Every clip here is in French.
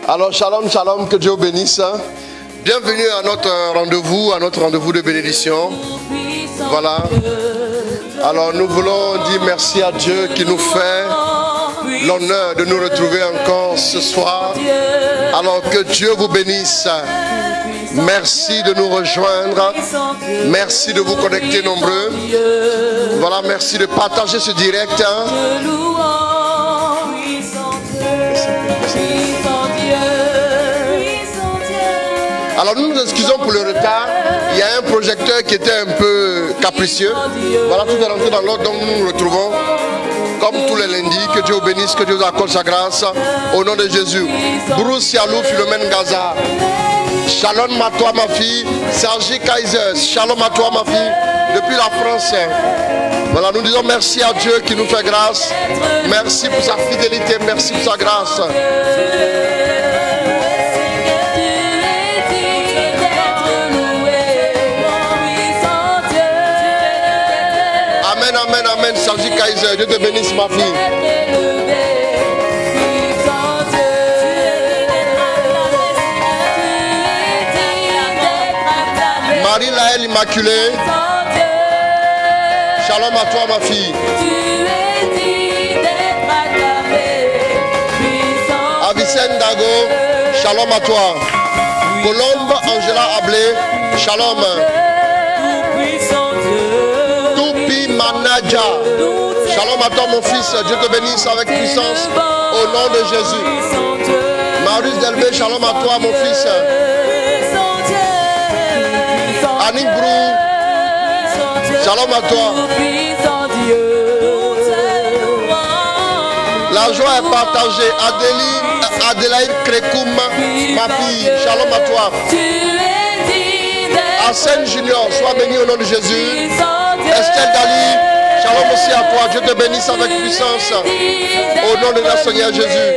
Alors shalom, shalom, que Dieu vous bénisse. Bienvenue à notre rendez-vous de bénédiction. Voilà. Alors nous voulons dire merci à Dieu qui nous fait l'honneur de nous retrouver encore ce soir. Alors que Dieu vous bénisse. Merci de nous rejoindre. Merci de vous connecter nombreux. Voilà, merci de partager ce direct. Alors nous nous excusons pour le retard. Il y a un projecteur qui était un peu capricieux. Voilà, tout est rentré dans l'ordre, donc nous nous retrouvons comme tous les lundis. Que Dieu vous bénisse, que Dieu vous accorde sa grâce. Au nom de Jésus. Bruce Yalou, Philomène Gaza. Shalom à toi ma fille. Sergi Kaiser. Shalom à toi ma fille. Depuis la France. Voilà, nous disons merci à Dieu qui nous fait grâce. Merci pour sa fidélité. Merci pour sa grâce. Amen, amen, Sergi Kaiser, Dieu te bénisse ma fille. Marie-Laëlle Immaculée, shalom à toi ma fille. Avicenne Dago, shalom à toi. Colombe Angela Ablé, shalom. Manaja. Shalom à toi mon fils, Dieu te bénisse avec puissance au nom de Jésus. Marius Delbé, shalom à toi mon fils. Annick Brou, shalom à toi. La joie est partagée. Adélaïde Krekoum, ma fille, shalom à toi. Arsène Junior, sois béni au nom de Jésus. Estelle Dali, shalom aussi à toi. Dieu te bénisse avec puissance. Au nom de notre Seigneur Jésus.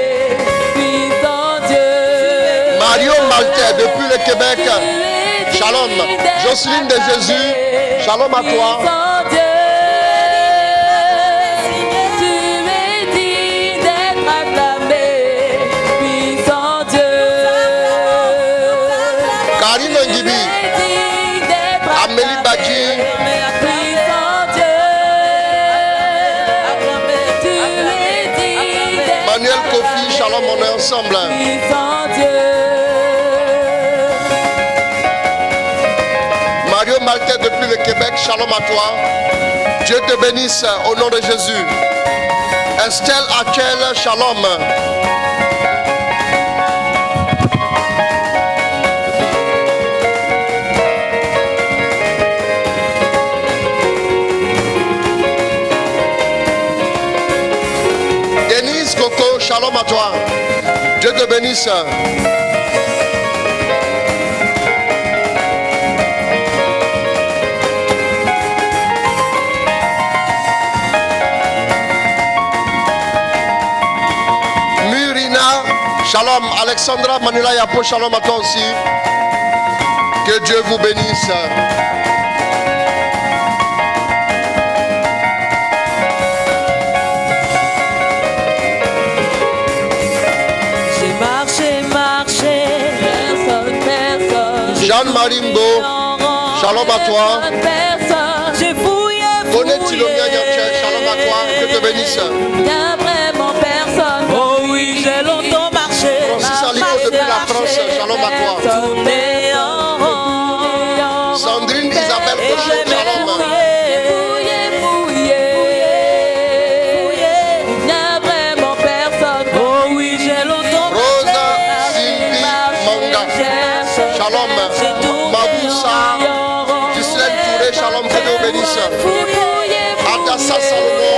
Mario Maltais, depuis le Québec. Shalom. Jocelyne de Jésus, shalom à toi. Karine Ngibi, Amélie Badji. Manuel Kofi, shalom, on est ensemble. Mario Maltais depuis le Québec, shalom à toi. Dieu te bénisse au nom de Jésus. Estelle Achel, shalom. Coco, shalom à toi. Dieu te bénisse. Murina, shalom. Alexandra Manula Yapo, shalom à toi aussi. Que Dieu vous bénisse. Jeanne-Marie Mbo, shalom à toi. Bonnet Tilomia Niache, shalom à toi. Que te bénisse. Oh oui, j'ai longtemps marché. Francis Aliko depuis la France, shalom à toi. Sandrine Isabelle Cochon, shalom. Oh oui, j'ai longtemps Rose Sylvie Manga, shalom. Maboussa, Gislaine Touré, shalom, que Dieu vous bénisse. Adassa Salomon,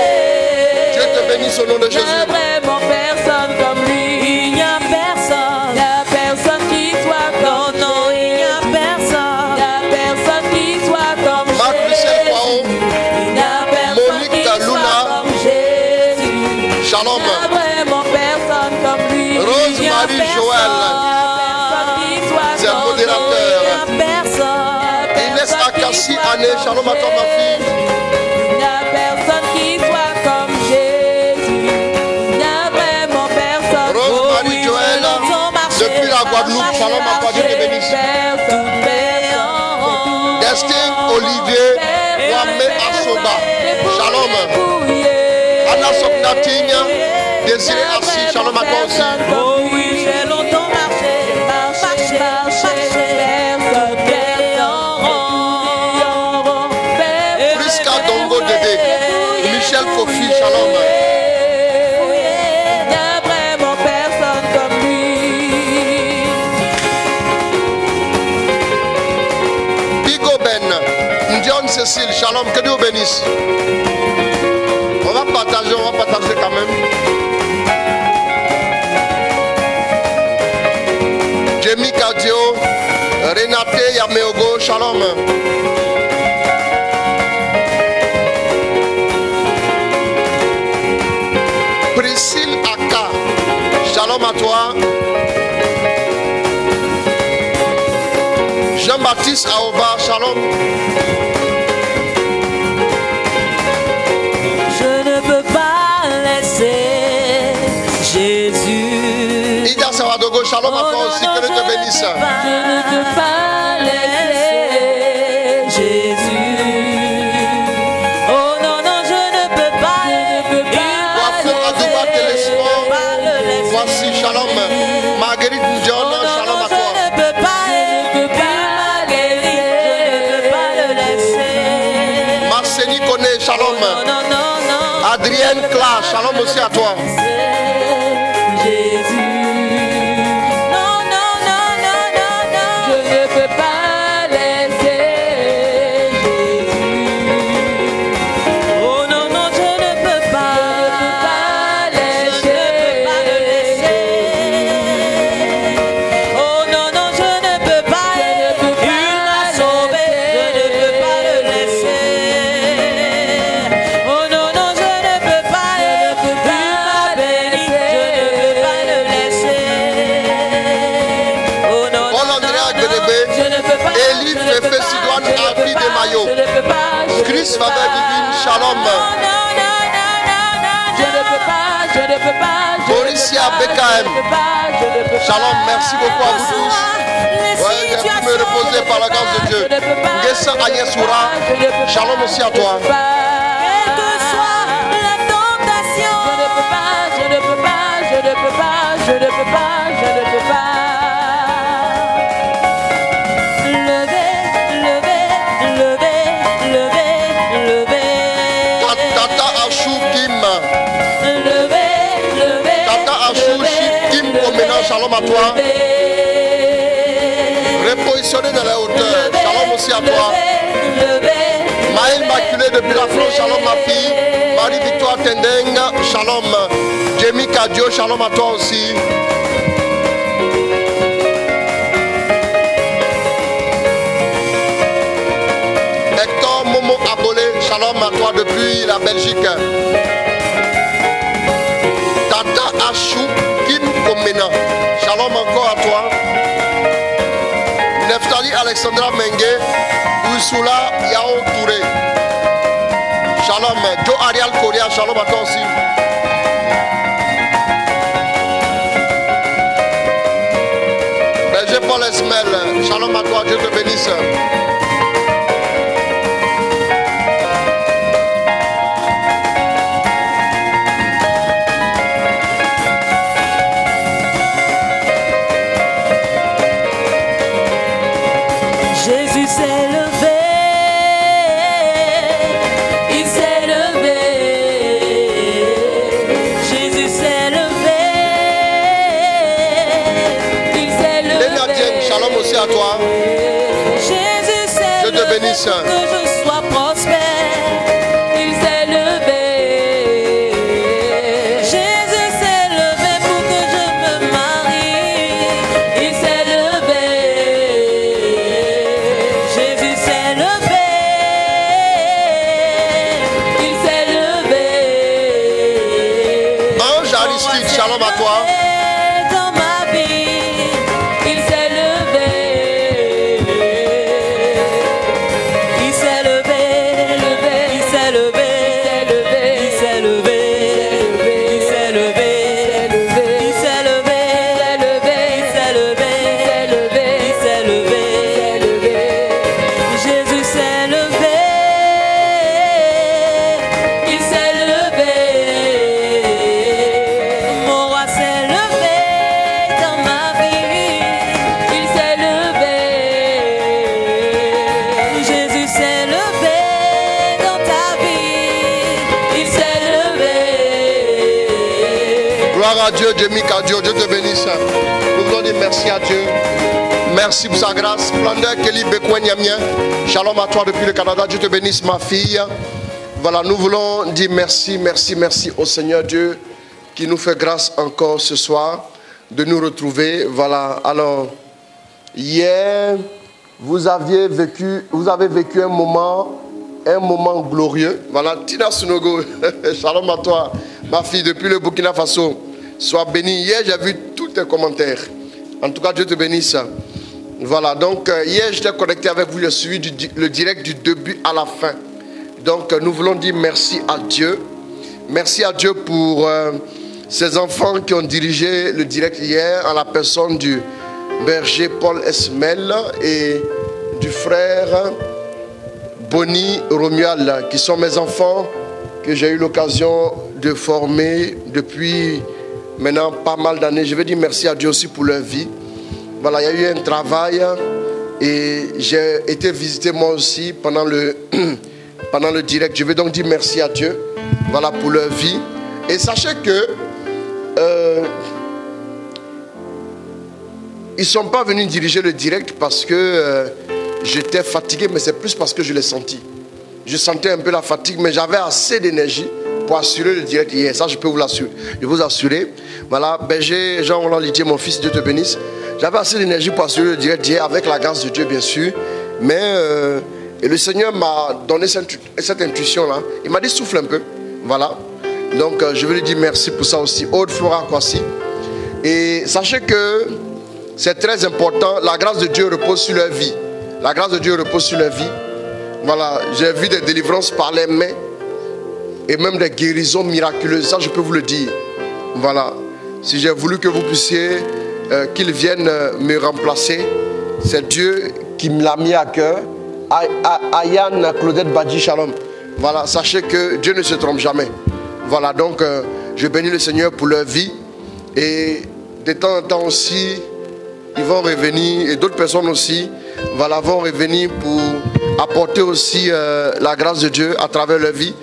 Dieu te bénisse au nom de Jésus. Il n'y a vraiment personne comme lui. Il n'y a personne. Il n'y a personne qui soit comme lui. Non, il n'y a personne. Il n'y a personne qui soit comme Marc Michel Kwao, il n'y a personne Monique qui soit Luna, comme Jésus. shalom. Il n'y a vraiment personne comme lui. Rose Il n'y a Marie personne. Joël, Il n'y a personne qui soit c'est comme lui. modérateur. Il n'y a personne. Inès Akassi Anne, shalom à toi ma fille. Il n'y a personne qui soit comme Jésus. Il n'y a vraiment personne. Rose Marie Joël, de shalom. Anna Soknatinya, Désiré assis, shalom à toi aussi. Oh oui, j'ai longtemps marché, Priska Dongo Dédé, Michel Kofi, shalom. Il n'y a vraiment personne comme lui. Bigo Ben, Ndion Cécile, shalom, que Dieu bénisse. On va partager quand même. Jamie Kadio, Renate Yameogo, shalom. Priscille Aka, shalom à toi. Jean-Baptiste Aoba, shalom. Je ne peux pas laisser Jésus. Ida Sawadogo, shalom à toi aussi, que Dieu te bénisse. Je ne peux pas laisser Jésus. Oh non, non, je ne peux pas. Wafo Adouba Télésport, voici, shalom. Marguerite Ndion, shalom à toi. Je ne peux pas le laisser. Marceni Kone, shalom. Non, non, non, non. Adrienne Kla, shalom aussi à toi. Jésus. Non, non, non, non, non, non. Je ne peux pas laisser Jésus. Oh non, non, je ne peux pas laisser. Oh non, non, je ne peux pas. Il m'a sauvé. Je ne peux pas le laisser. Oh non, non, je ne peux pas. Il m'a béni. Je ne peux pas le laisser. Oh non, non, Paul André non, Agbedebe, je ne peux pas. Elie Fefe Sidoine Alpi de Mayo, Je ne peux pas. Chris Faveur Divine, shalom. Mauricia BKM, shalom, merci beaucoup à vous tous. Ouais, j'ai pu me reposer par la grâce de Dieu. Ngessa Agnès Soura, shalom aussi à toi. Quelle que soit la tentation, je ne peux pas, je ne peux pas, je ne peux pas, je ne peux pas, je ne peux pas. Levez, levez, levez, levez, levez. Tata Achou Kim, Levez, levez. Tata Achou Kim Komena, shalom à toi. Repositionné dans la hauteur, shalom aussi à toi. Maël Maculé depuis la France, shalom ma fille. Marie-Victoire Tendeng, shalom. Jamie Kadio, shalom à toi aussi. Hector Momo Abolé, shalom à toi depuis la Belgique. Tata Achou Kim Komena, shalom encore à toi. Neftali Alexandra Mengue, Ursula Yao Touré. Shalom. Joe Ariel Korea, shalom à toi aussi. Berger Paul Esmel, shalom à toi, Dieu te bénisse. Jésus s'est levé, il s'est levé. Jésus s'est levé, il s'est levé. Léna Dieng, shalom aussi à toi. Jésus s'est Dieu te levé bénisse. pour que je sois prospère. Il s'est levé. Jésus s'est levé pour que je me marie. Il s'est levé. Jésus s'est levé. Il s'est levé. Ange Aristide, shalom à toi. Dans ma vie, il s'est levé. Il s'est levé, il s'est levé, il s'est levé, il s'est levé, il s'est levé, il s'est levé, il s'est levé, Jésus s'est levé, il il s'est levé. Gloire à Dieu, Dieu Mikadio, Dieu te bénisse. Nous voulons dire merci à Dieu. Merci pour sa grâce. Splendeur Kelly Bekwenyamien. Shalom à toi depuis le Canada. Dieu te bénisse, ma fille. Voilà, nous voulons dire merci, merci, merci au Seigneur Dieu qui nous fait grâce encore ce soir de nous retrouver. Voilà, alors, hier, vous avez vécu un moment glorieux. Voilà, Tina Sunogo, shalom à toi, ma fille, depuis le Burkina Faso. Sois bénie. Hier, j'ai vu tous tes commentaires. En tout cas, Dieu te bénisse. Voilà, donc, hier, j'étais connecté avec vous. J'ai suivi le direct du début à la fin. Donc, nous voulons dire merci à Dieu. Merci à Dieu pour ces enfants qui ont dirigé le direct hier en la personne du berger Paul Esmel et du frère Bonnie Romuald, qui sont mes enfants que j'ai eu l'occasion de former depuis maintenant pas mal d'années. Je veux dire merci à Dieu aussi pour leur vie. Voilà, il y a eu un travail et j'ai été visité moi aussi pendant le direct. Je veux donc dire merci à Dieu, voilà, pour leur vie. Et sachez que ils ne sont pas venus diriger le direct parce que j'étais fatigué, mais c'est plus parce que je l'ai senti. Je sentais un peu la fatigue, mais j'avais assez d'énergie pour assurer le direct hier. Ça, je peux vous assurer. Voilà, berger Jean-Roland Litier, mon fils, Dieu te bénisse. J'avais assez d'énergie pour assurer le direct hier, avec la grâce de Dieu, bien sûr. Mais et le Seigneur m'a donné cette intuition-là. Il m'a dit souffle un peu. Voilà. Donc, je veux lui dire merci pour ça aussi. Aude Flora Kwasi. Et sachez que c'est très important. La grâce de Dieu repose sur leur vie. La grâce de Dieu repose sur leur vie. Voilà. J'ai vu des délivrances par les mains. Et même des guérisons miraculeuses. Ça, je peux vous le dire. Voilà. Si j'ai voulu que vous puissiez, qu'ils viennent me remplacer, c'est Dieu qui me l'a mis à cœur. Ayane Claudette Badji Shalom. Voilà, sachez que Dieu ne se trompe jamais. Voilà, donc je bénis le Seigneur pour leur vie. Et de temps en temps aussi, ils vont revenir, et d'autres personnes aussi, voilà, vont revenir pour apporter aussi la grâce de Dieu à travers leur vie.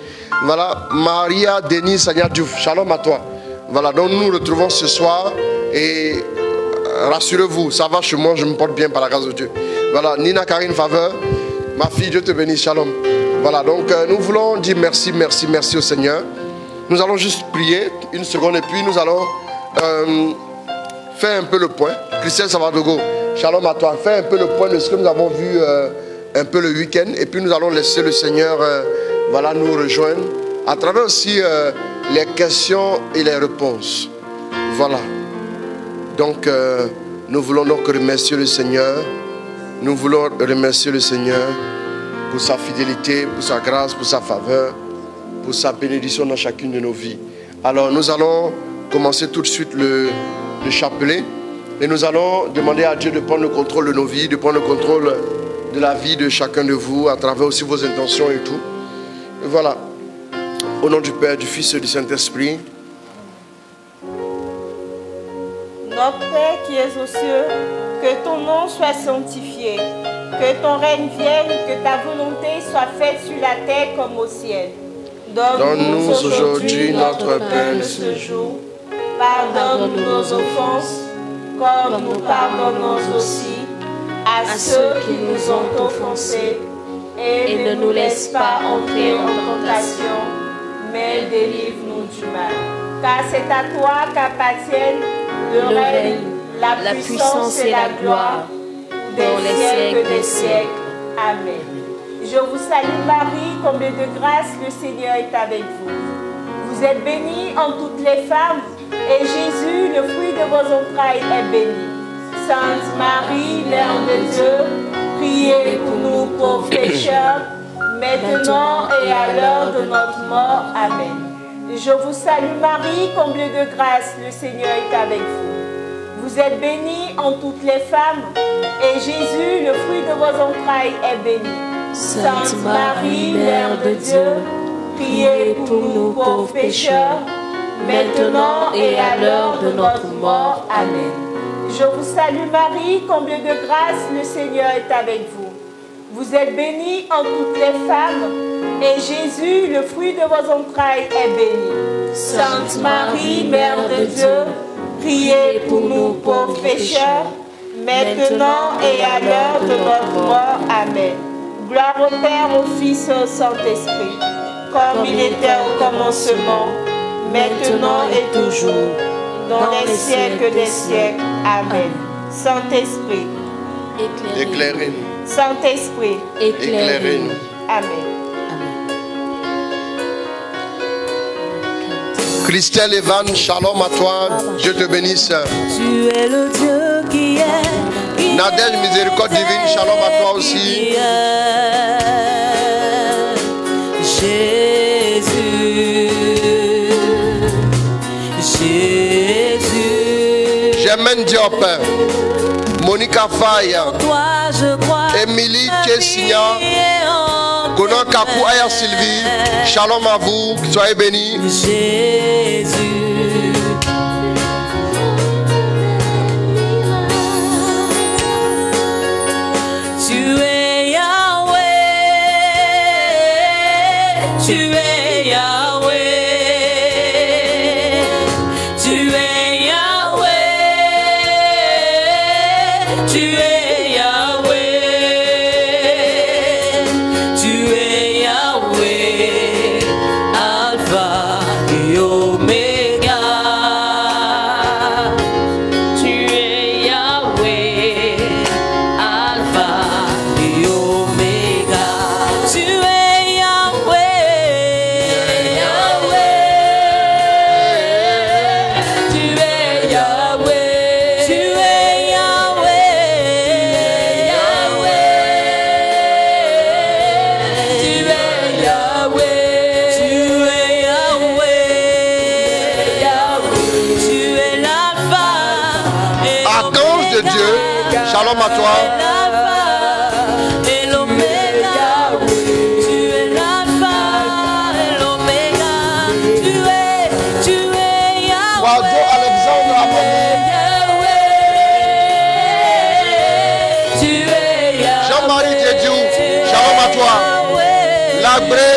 Voilà, Maria Denis Sanya Diouf, shalom à toi. Voilà, donc nous nous retrouvons ce soir et rassurez-vous, ça va chez moi, je me porte bien par la grâce de Dieu. Voilà, Nina Karine Faveur, ma fille, Dieu te bénisse, shalom. Voilà, donc nous voulons dire merci, merci, merci au Seigneur. Nous allons juste prier une seconde et puis nous allons faire un peu le point. Christian Savadogo, shalom à toi. Fais un peu le point de ce que nous avons vu un peu le week-end. Et puis nous allons laisser le Seigneur voilà, nous rejoindre à travers aussi les questions et les réponses. Voilà. Donc nous voulons donc remercier le Seigneur. Nous voulons remercier le Seigneur pour sa fidélité, pour sa grâce, pour sa faveur, pour sa bénédiction dans chacune de nos vies. Alors nous allons commencer tout de suite le chapelet et nous allons demander à Dieu de prendre le contrôle de nos vies, de prendre le contrôle de la vie de chacun de vous à travers aussi vos intentions et tout. Et voilà. Au nom du Père, du Fils et du Saint-Esprit. Notre Père qui es aux cieux, que ton nom soit sanctifié, que ton règne vienne, que ta volonté soit faite sur la terre comme au ciel. Donne-nous aujourd'hui notre pain de ce jour. Pardonne-nous nos offenses, comme nous pardonnons aussi à ceux qui nous ont offensés. Et ne nous laisse pas entrer en tentation, mais délivre-nous du mal. Car c'est à toi qu'appartiennent le règne, la puissance et la gloire, dans les siècles des siècles. Amen. Je vous salue Marie, comblée de grâce, le Seigneur est avec vous. Vous êtes bénie en toutes les femmes, et Jésus, le fruit de vos entrailles, est béni. Sainte Marie, Mère de Dieu, priez pour nous pauvres pécheurs, maintenant et à l'heure de notre mort. Amen. Je vous salue Marie, comblée de grâce, le Seigneur est avec vous. Vous êtes bénie en toutes les femmes, et Jésus, le fruit de vos entrailles, est béni. Sainte Marie, Mère de Dieu, priez pour nous pauvres pécheurs, maintenant et à l'heure de notre mort. Amen. Je vous salue Marie, comblée de grâce, le Seigneur est avec vous. Vous êtes bénie en toutes les femmes, Et Jésus, le fruit de vos entrailles, est béni. Sainte Marie, Mère de Dieu, priez pour nous pauvres pécheurs, maintenant et à l'heure de notre mort. Amen. Gloire au Père, au Fils et au Saint-Esprit, comme il était au commencement, maintenant et toujours, dans les siècles des siècles. Amen. Saint-Esprit, éclairez-nous. Saint-Esprit, Éclairez-nous. Amen. Christelle Evan, shalom à toi. Dieu te bénisse. Tu es le Dieu qui est. Nadège, miséricorde divine, shalom à toi aussi. Jésus, Jésus. Germaine Diop, Monica Faye, Toi je crois. Émilie Tchessigna, Gonan Kakou Aya Sylvie, shalom à vous, soyez bénis. Jésus. Tu es Yahweh, tu es Yahweh, tu es Yahweh, tu es Yahweh, tu es Yahweh, Alpha et Omega. Tu es Yahweh, Alpha et Omega. Tu es Yahweh, Yahweh. Tu es Yahweh, tu es Yahweh, Yahweh. Tu es Yahweh, tu es Yahweh, Yahweh. Tu es l'alpha et Archange de Dieu, shalom à toi. et l'oméga. Tu es l'alpha et l'oméga. Tu es Oiseau Alexandre Amour, Yahweh. Tu es Yahweh. Jean-Marie Dédiou, shalom à toi. Labré,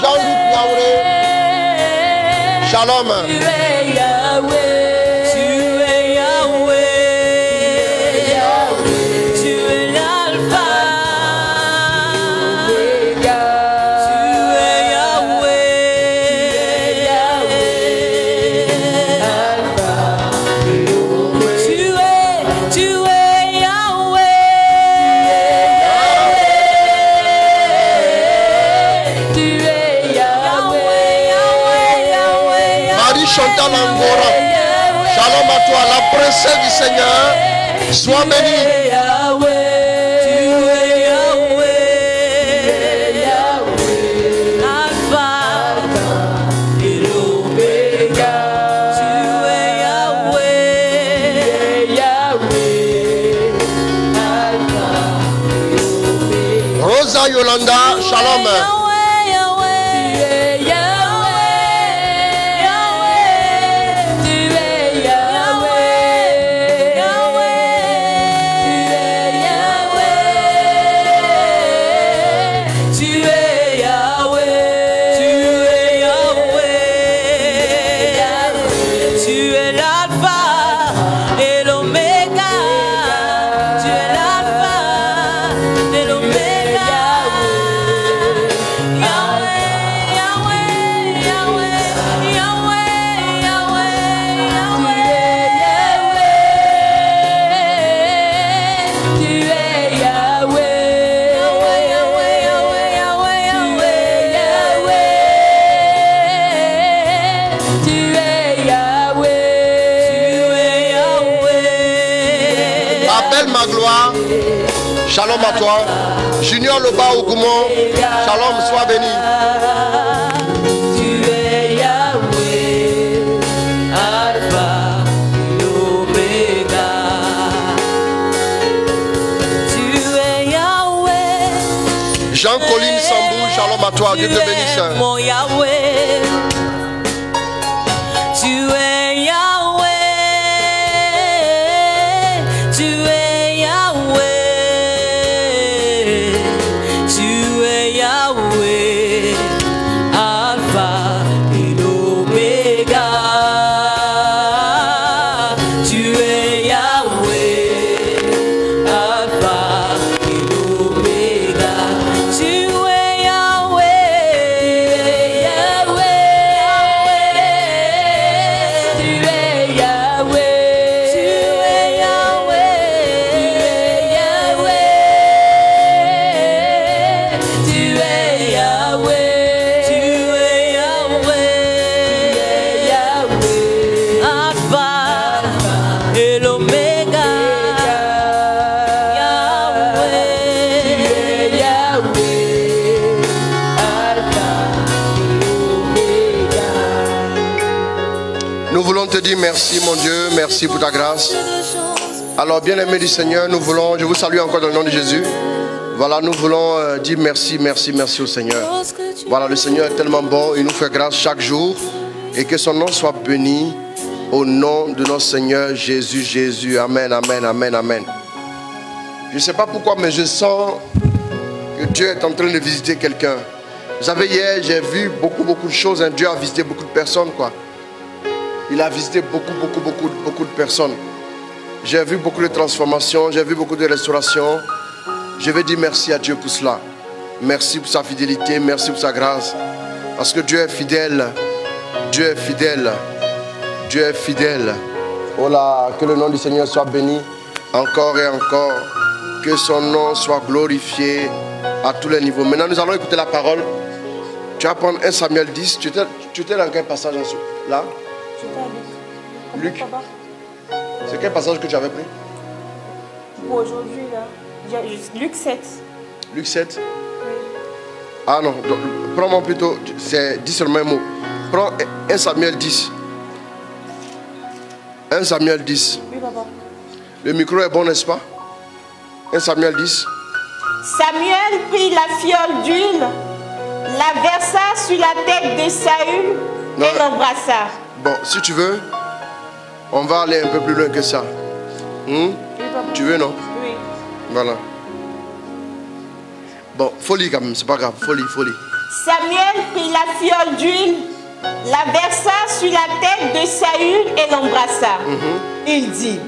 Jean-Luc Lauré, shalom. Tu es Yahweh, tu es Yahweh, tu es l'alpha, tu es Yahweh, tu es Yahweh, tu es Yahweh. Marie Chantal Angora, shalom à toi, la princesse du Seigneur, sois bénie. Rosa Yolanda, shalom. Appelle ma gloire, shalom à toi. Junior Loba Oukoumon, shalom, sois béni. Tu es Yahweh, Alpha et Omega. Tu es Yahweh. Jean-Colline Sambou, shalom à toi, Dieu te bénisse. Mon Yahweh. Tu es Yahweh. Tu es Yahweh. Tu es Yahweh. Nous voulons te dire merci, mon Dieu, merci pour ta grâce. Alors, bien-aimés du Seigneur, nous voulons, je vous salue encore dans le nom de Jésus. Voilà, nous voulons dire merci, merci, merci au Seigneur. Voilà, le Seigneur est tellement bon, il nous fait grâce chaque jour. Et que son nom soit béni au nom de notre Seigneur Jésus, Jésus. Amen, amen, amen, amen. Je ne sais pas pourquoi, mais je sens que Dieu est en train de visiter quelqu'un. Vous savez, hier, j'ai vu beaucoup de choses. Hein. Dieu a visité beaucoup de personnes, quoi. Il a visité beaucoup de personnes. J'ai vu beaucoup de transformations, j'ai vu beaucoup de restaurations. Je vais dire merci à Dieu pour cela. Merci pour sa fidélité, merci pour sa grâce. Parce que Dieu est fidèle. Dieu est fidèle. Dieu est fidèle. Oh là, que le nom du Seigneur soit béni encore et encore. Que son nom soit glorifié à tous les niveaux. Maintenant, nous allons écouter la parole. Tu vas prendre 1 Samuel 10. Tu étais dans quel passage là? Luc. C'est quel passage que tu avais pris? Pour aujourd'hui, là. Luc 7. Luc 7? Oui. Ah non, prends-moi plutôt, c'est 10 seulement un mot. Prends 1 Samuel 10. 1 Samuel 10. Oui, papa. Le micro est bon, n'est-ce pas? 1 Samuel 10. Samuel prit la fiole d'huile, la versa sur la tête de Saül et l'embrassa. Bon, si tu veux, on va aller un peu plus loin que ça. Oui, Tu veux, non? Oui. Voilà. Bon, folie quand même, c'est pas grave. Folie. Samuel prit la fiole d'huile, la versa sur la tête de Saül et l'embrassa. Il dit,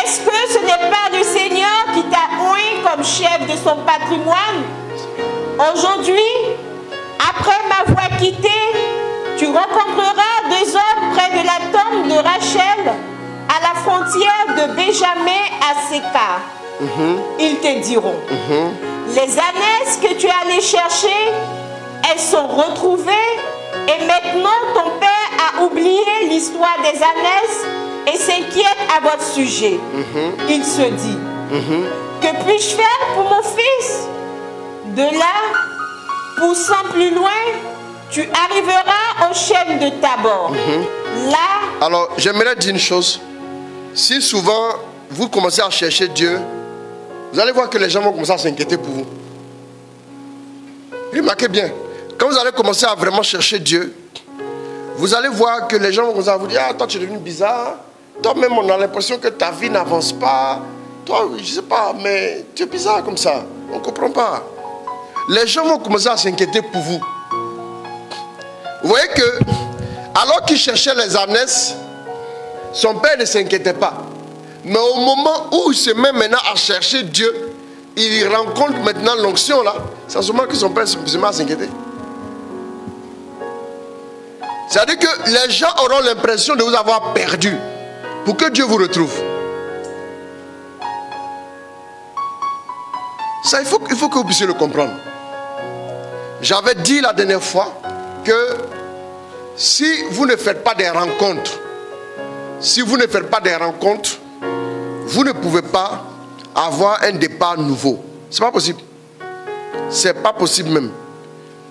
est-ce que ce n'est pas le Seigneur qui t'a oint comme chef de son patrimoine? Aujourd'hui, après m'avoir quitté, tu rencontreras 2 hommes près de la tombe de Rachel, à la frontière de Benjamin à Séka. Ils te diront, les ânesses que tu es allé chercher, elles sont retrouvées, et maintenant ton père a oublié l'histoire des ânesses et s'inquiète à votre sujet. Il se dit, que puis-je faire pour mon fils? De là, poussant plus loin, tu arriveras au chêne de Tabor. Là... Alors, j'aimerais dire une chose. Si souvent, vous commencez à chercher Dieu, vous allez voir que les gens vont commencer à s'inquiéter pour vous. Remarquez bien, quand vous allez commencer à vraiment chercher Dieu, vous allez voir que les gens vont commencer à vous dire, ah, toi tu es devenu bizarre, toi-même on a l'impression que ta vie n'avance pas, toi, je ne sais pas, mais tu es bizarre comme ça, on ne comprend pas. Les gens vont commencer à s'inquiéter pour vous. Vous voyez que, alors qu'il cherchait les ânesses, son père ne s'inquiétait pas. Mais au moment où il se met maintenant à chercher Dieu, il rencontre maintenant l'onction là, c'est à ce moment que son père se met à s'inquiéter. C'est-à-dire que les gens auront l'impression de vous avoir perdu pour que Dieu vous retrouve. Ça, il faut que vous puissiez le comprendre. J'avais dit la dernière fois que si vous ne faites pas des rencontres, vous ne pouvez pas avoir un départ nouveau. C'est pas possible. C'est pas possible même.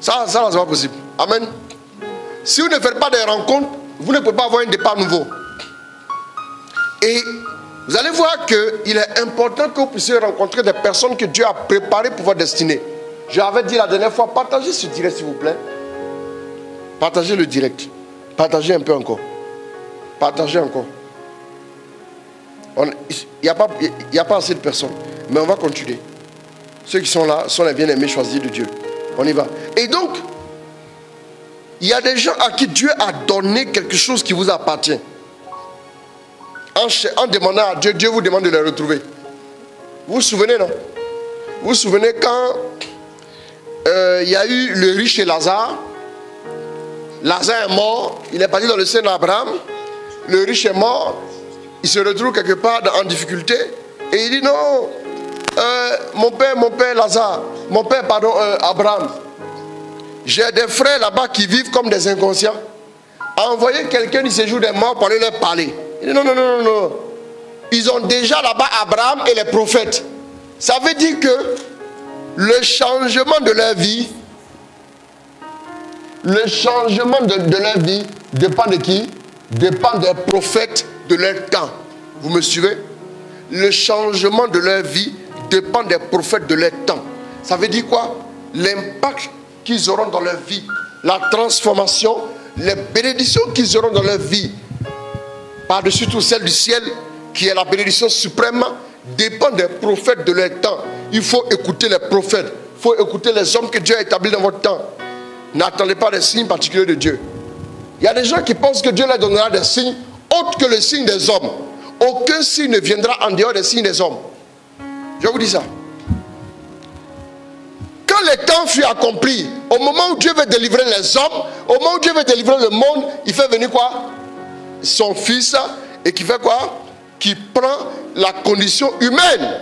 Ça c'est pas possible. Amen. Si vous ne faites pas des rencontres, vous ne pouvez pas avoir un départ nouveau. Et vous allez voir qu'il est important que vous puissiez rencontrer des personnes que Dieu a préparées pour votre destinée. J'avais dit la dernière fois, partagez ce direct s'il vous plaît. Partagez le direct. Partagez un peu encore. Partagez encore. Il n'y a pas assez de personnes. Mais on va continuer. Ceux qui sont là sont les bien-aimés choisis de Dieu. On y va. Et donc, il y a des gens à qui Dieu a donné quelque chose qui vous appartient. En demandant à Dieu, Dieu vous demande de les retrouver. Vous vous souvenez, non? Vous vous souvenez quand il y a eu le riche et Lazare? Lazare est mort, il est parti dans le sein d'Abraham. Le riche est mort, il se retrouve quelque part en difficulté. Et il dit non, mon père Lazare, Abraham, j'ai des frères là-bas qui vivent comme des inconscients. Envoyez quelqu'un du séjour des morts pour aller leur parler. Il dit non. Ils ont déjà là-bas Abraham et les prophètes. Ça veut dire que le changement de leur vie, dépend de qui? dépend des prophètes de leur temps. Vous me suivez? Le changement de leur vie dépend des prophètes de leur temps. Ça veut dire quoi? L'impact qu'ils auront dans leur vie, la transformation, les bénédictions qu'ils auront dans leur vie, par-dessus tout celle du ciel, qui est la bénédiction suprême, dépend des prophètes de leur temps. Il faut écouter les prophètes, il faut écouter les hommes que Dieu a établis dans votre temps. N'attendez pas des signes particuliers de Dieu. Il y a des gens qui pensent que Dieu leur donnera des signes autres que le signe des hommes. Aucun signe ne viendra en dehors des signes des hommes. Je vous dis ça. Quand le temps fut accompli, au moment où Dieu veut délivrer les hommes, au moment où Dieu veut délivrer le monde, il fait venir quoi? Son fils, et qui fait quoi? Qui prend la condition humaine.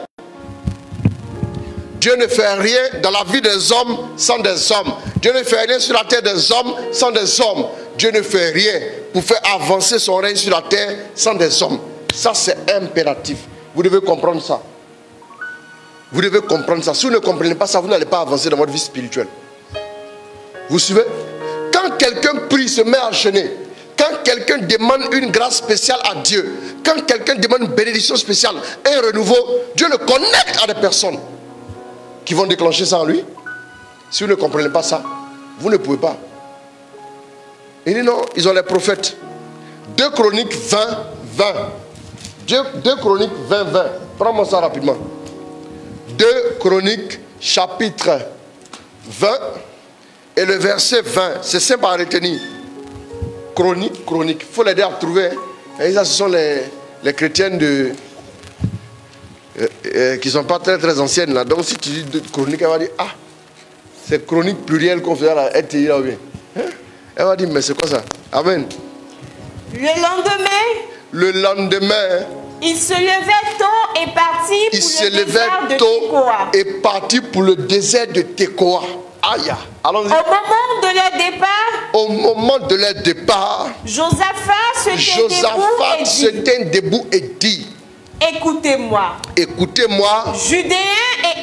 Dieu ne fait rien dans la vie des hommes sans des hommes. Dieu ne fait rien sur la terre des hommes sans des hommes. Dieu ne fait rien pour faire avancer son règne sur la terre sans des hommes. Ça, c'est impératif. Vous devez comprendre ça. Vous devez comprendre ça. Si vous ne comprenez pas ça, vous n'allez pas avancer dans votre vie spirituelle. Vous suivez? Quand quelqu'un prie, se met à enchaîner. Quand quelqu'un demande une grâce spéciale à Dieu. Quand quelqu'un demande une bénédiction spéciale, un renouveau, Dieu le connecte à des personnes qui vont déclencher ça en lui. Si vous ne comprenez pas ça, vous ne pouvez pas. Il dit non, ils ont les prophètes. 2 Chroniques 20, 20. 2 Chroniques 20, 20. Prends-moi ça rapidement. 2 Chroniques chapitre 20 et le verset 20. C'est simple à retenir. Chronique. Il faut l'aider à trouver. Et ça, ce sont les chrétiennes qui ne sont pas très très anciennes là. Donc si tu dis chronique, elle va dire ah, c'est chronique plurielle qu'on fait à la RTI là ou bien. Elle va dire mais c'est quoi ça? Amen. Le lendemain, il se levait tôt et partit pour le désert de Tekoa. Aïe, allons-y. Au moment de leur départ, Josaphat se tint debout et dit, écoutez-moi, Judéens et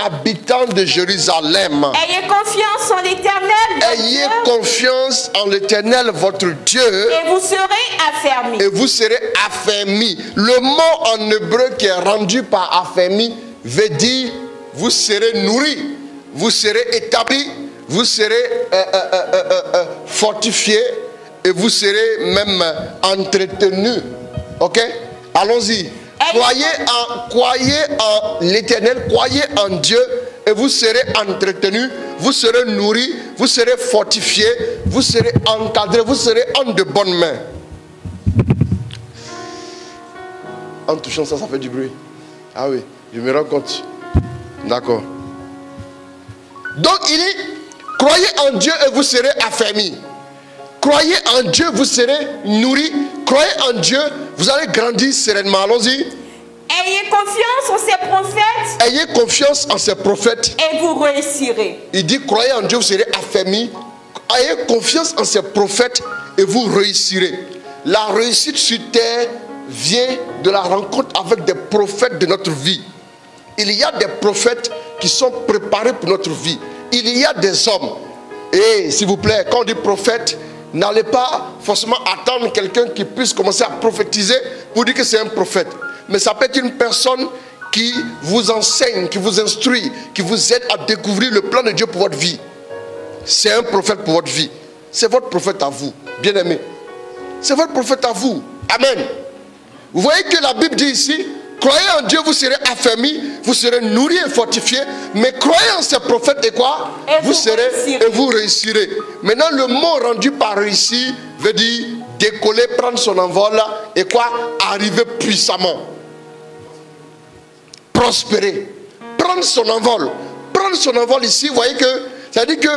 habitants de Jérusalem, ayez confiance en l'Éternel votre Dieu, et vous serez affermis. Le mot en hébreu qui est rendu par affermi veut dire vous serez nourris, vous serez établis, vous serez fortifiés et vous serez même entretenus. Ok? Allons-y. Croyez en l'Éternel, croyez en Dieu et vous serez entretenus, vous serez nourris, vous serez fortifiés, vous serez encadrés, vous serez en de bonnes mains. En touchant ça, ça fait du bruit. Ah oui, je me rends compte. D'accord. Donc il dit, croyez en Dieu et vous serez affermis. Croyez en Dieu, vous serez nourris. Croyez en Dieu, vous allez grandir sereinement. Allons-y. Ayez confiance en ces prophètes. Ayez confiance en ces prophètes. Et vous réussirez. Il dit, croyez en Dieu, vous serez affermis. Ayez confiance en ces prophètes et vous réussirez. La réussite sur terre vient de la rencontre avec des prophètes de notre vie. Il y a des prophètes qui sont préparés pour notre vie. Il y a des hommes. Et s'il vous plaît, quand on dit prophète, n'allez pas forcément attendre quelqu'un qui puisse commencer à prophétiser pour dire que c'est un prophète. Mais ça peut être une personne qui vous enseigne, qui vous instruit, qui vous aide à découvrir le plan de Dieu pour votre vie. C'est un prophète pour votre vie. C'est votre prophète à vous, bien-aimé. C'est votre prophète à vous. Amen. Vous voyez que la Bible dit ici, croyez en Dieu, vous serez affermis, vous serez nourris et fortifiés. Mais croyez en ces prophètes et quoi? Vous serez et vous réussirez. Maintenant, le mot rendu par réussir veut dire décoller, prendre son envol et quoi? Arriver puissamment. Prospérer. Prendre son envol. Prendre son envol ici, vous voyez que ça dit que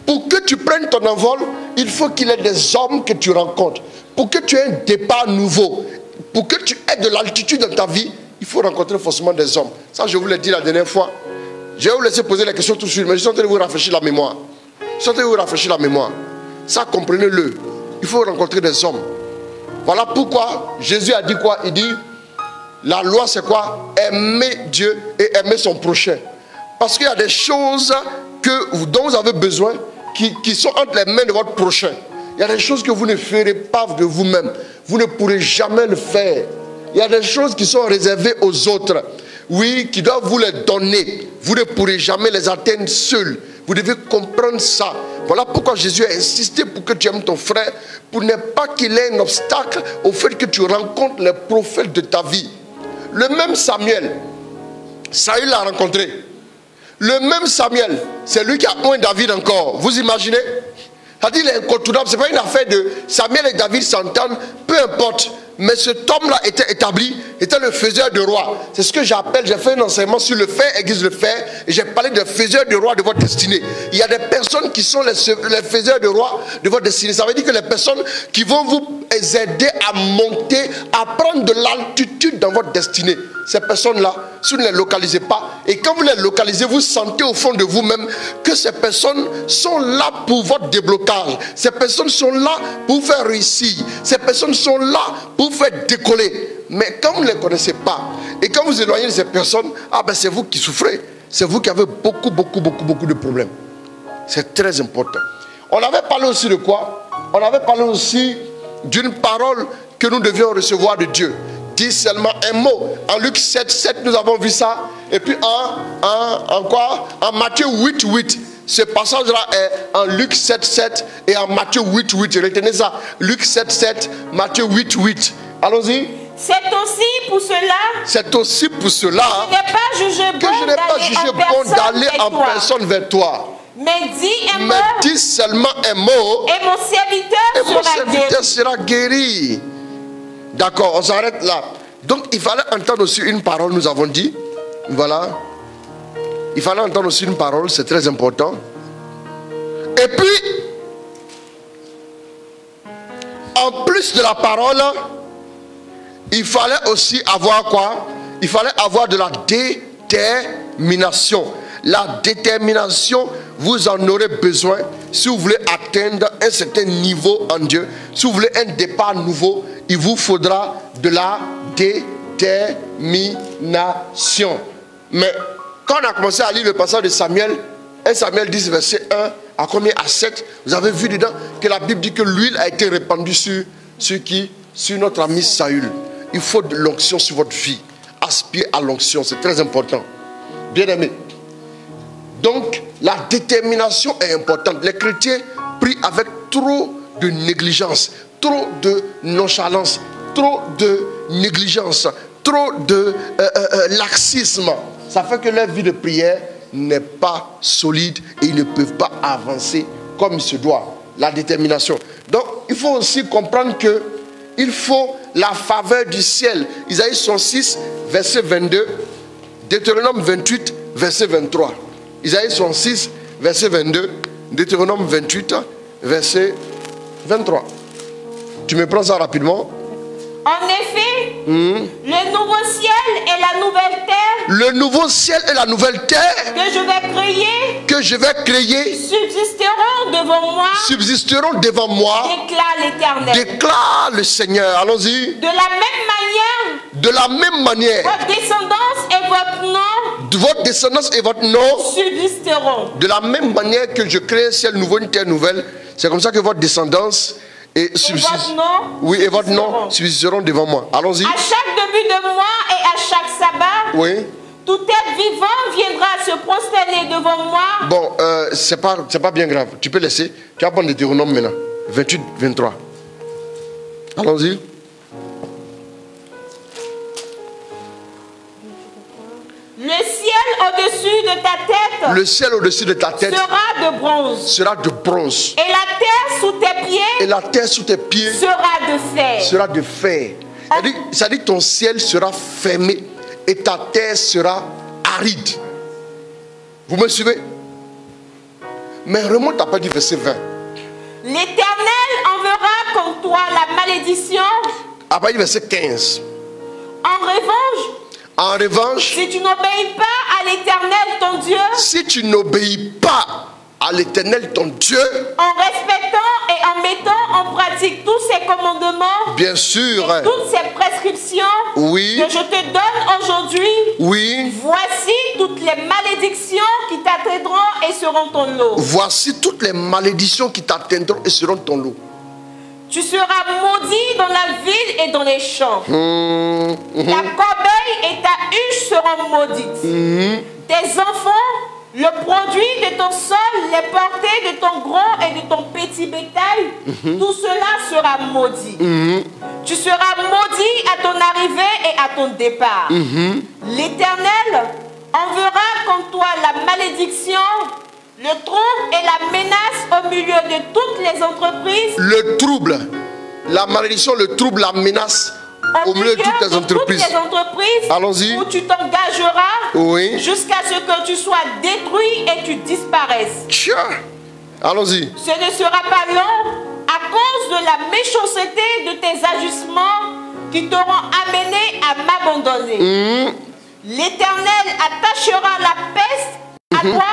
pour que tu prennes ton envol, il faut qu'il y ait des hommes que tu rencontres. Pour que tu aies un départ nouveau, pour que tu aies de l'altitude dans ta vie, il faut rencontrer forcément des hommes. Ça, je vous l'ai dit la dernière fois. Je vais vous laisser poser la question tout de suite, mais je suis en train de vous rafraîchir la mémoire. Ça, comprenez-le. Il faut rencontrer des hommes. Voilà pourquoi Jésus a dit quoi? Il dit, la loi c'est quoi? Aimer Dieu et aimer son prochain. Parce qu'il y a des choses dont vous avez besoin qui sont entre les mains de votre prochain. Il y a des choses que vous ne ferez pas de vous-même. Vous ne pourrez jamais le faire. Il y a des choses qui sont réservées aux autres. Oui, qui doivent vous les donner. Vous ne pourrez jamais les atteindre seuls. Vous devez comprendre ça. Voilà pourquoi Jésus a insisté pour que tu aimes ton frère, pour ne pas qu'il ait un obstacle au fait que tu rencontres les prophètes de ta vie. Le même Samuel, Saül l'a rencontré. Le même Samuel, c'est lui qui a oint David encore. Vous imaginez? C'est-à-dire, il est incontournable. Ce n'est pas une affaire de Samuel et David s'entendent, peu importe. Mais cet homme-là était établi, était le faiseur de roi. C'est ce que j'appelle, j'ai fait un enseignement sur le faire aiguise le faire, et j'ai parlé de faiseur de roi de votre destinée. Il y a des personnes qui sont les faiseurs de roi de votre destinée. Ça veut dire que les personnes qui vont vous aider à monter, à prendre de l'altitude dans votre destinée. Ces personnes-là, si vous ne les localisez pas, et quand vous les localisez, vous sentez au fond de vous-même que ces personnes sont là pour votre déblocage. Ces personnes sont là pour vous faire réussir. Ces personnes sont là pour vous faire décoller. Mais quand vous ne les connaissez pas, et quand vous éloignez de ces personnes, ah ben c'est vous qui souffrez. C'est vous qui avez beaucoup de problèmes. C'est très important. On avait parlé aussi de quoi? On avait parlé aussi d'une parole que nous devions recevoir de Dieu. Dis seulement un mot. En Luc 7, nous avons vu ça. Et puis en Matthieu 8. Ce passage-là est en Luc 7 et en Matthieu 8. Retenez ça. Luc 7, Matthieu 8. Allons-y. C'est aussi pour cela. C'est aussi pour cela Que je n'ai pas jugé bon d'aller en personne vers toi. Mais dis seulement un mot. Et mon serviteur sera guéri. D'accord, on s'arrête là. Donc il fallait entendre aussi une parole, nous avons dit. Voilà. Il fallait entendre aussi une parole, c'est très important. Et puis, en plus de la parole, il fallait aussi avoir quoi? Il fallait avoir de la détermination. La détermination, vous en aurez besoin si vous voulez atteindre un certain niveau en Dieu. Si vous voulez un départ nouveau, il vous faudra de la détermination. Mais quand on a commencé à lire le passage de Samuel, 1 Samuel 10, verset 1, à combien? À 7, vous avez vu dedans que la Bible dit que l'huile a été répandue sur qui? Sur notre ami Saül. Il faut de l'onction sur votre vie. Aspirez à l'onction, c'est très important. Bien aimé. Donc, la détermination est importante. Les chrétiens prient avec trop de négligence, trop de nonchalance, trop de négligence, trop de laxisme. Ça fait que leur vie de prière n'est pas solide et ils ne peuvent pas avancer comme il se doit. La détermination. Donc, il faut aussi comprendre que il faut la faveur du ciel. Isaïe 66, verset 22. Deutéronome 28, verset 23. Isaïe 66, verset 22. Deutéronome 28, verset 23. Tu me prends ça rapidement? En effet, le nouveau ciel et la nouvelle terre. Le nouveau ciel et la nouvelle terre. Que je vais créer. Subsisteront devant moi. Subsisteront devant moi. Déclare l'Éternel. Déclare le Seigneur. Allons-y. De la même manière. De la même manière. Votre descendance et votre nom. Votre descendance et votre nom. Subsisteront. De la même manière que je crée un ciel nouveau, une terre nouvelle. C'est comme ça que votre descendance et votre nom. Oui, et votre nom subsisteront devant moi. Allons-y. À chaque début de mois et à chaque sabbat. Oui. Tout être vivant viendra se prosterner devant moi. Bon, c'est pas bien grave. Tu peux laisser. Tu vas prendre les Deutéronomes maintenant. 28, 23. Allons-y. Le ciel au-dessus de ta tête. Le ciel au-dessus de ta tête sera de bronze. Sera de bronze. Et la terre sous tes pieds. Et la terre sous tes pieds sera de fer. Sera de fer. Ça dit que ton ciel sera fermé et ta terre sera aride. Vous me suivez? Mais remonte à partir du verset 20. L'Éternel enverra contre toi la malédiction. À partir du verset 15. En revanche, si tu n'obéis pas à l'Éternel ton Dieu, si tu n'obéis pas à l'Éternel ton Dieu, en respectant et en mettant en pratique tous ses commandements, bien sûr, et toutes ses prescriptions, oui, que je te donne aujourd'hui, oui, voici toutes les malédictions qui t'atteindront et seront ton lot. Voici toutes les malédictions qui t'atteindront et seront ton lot. Tu seras maudit dans la ville et dans les champs. Ta corbeille et ta huche seront maudites. Tes enfants, le produit de ton sol, les portées de ton gros et de ton petit bétail, tout cela sera maudit. Tu seras maudit à ton arrivée et à ton départ. L'Éternel enverra contre toi la malédiction, le trouble et la menace au milieu de toutes les entreprises. Le trouble, la malédiction, le trouble, la menace au milieu de toutes les entreprises. Allons-y. Où tu t'engageras jusqu'à ce que tu sois détruit et tu disparaisses. Allons-y. Ce ne sera pas long à cause de la méchanceté de tes agissements qui t'auront amené à m'abandonner. L'Éternel attachera la peste à toi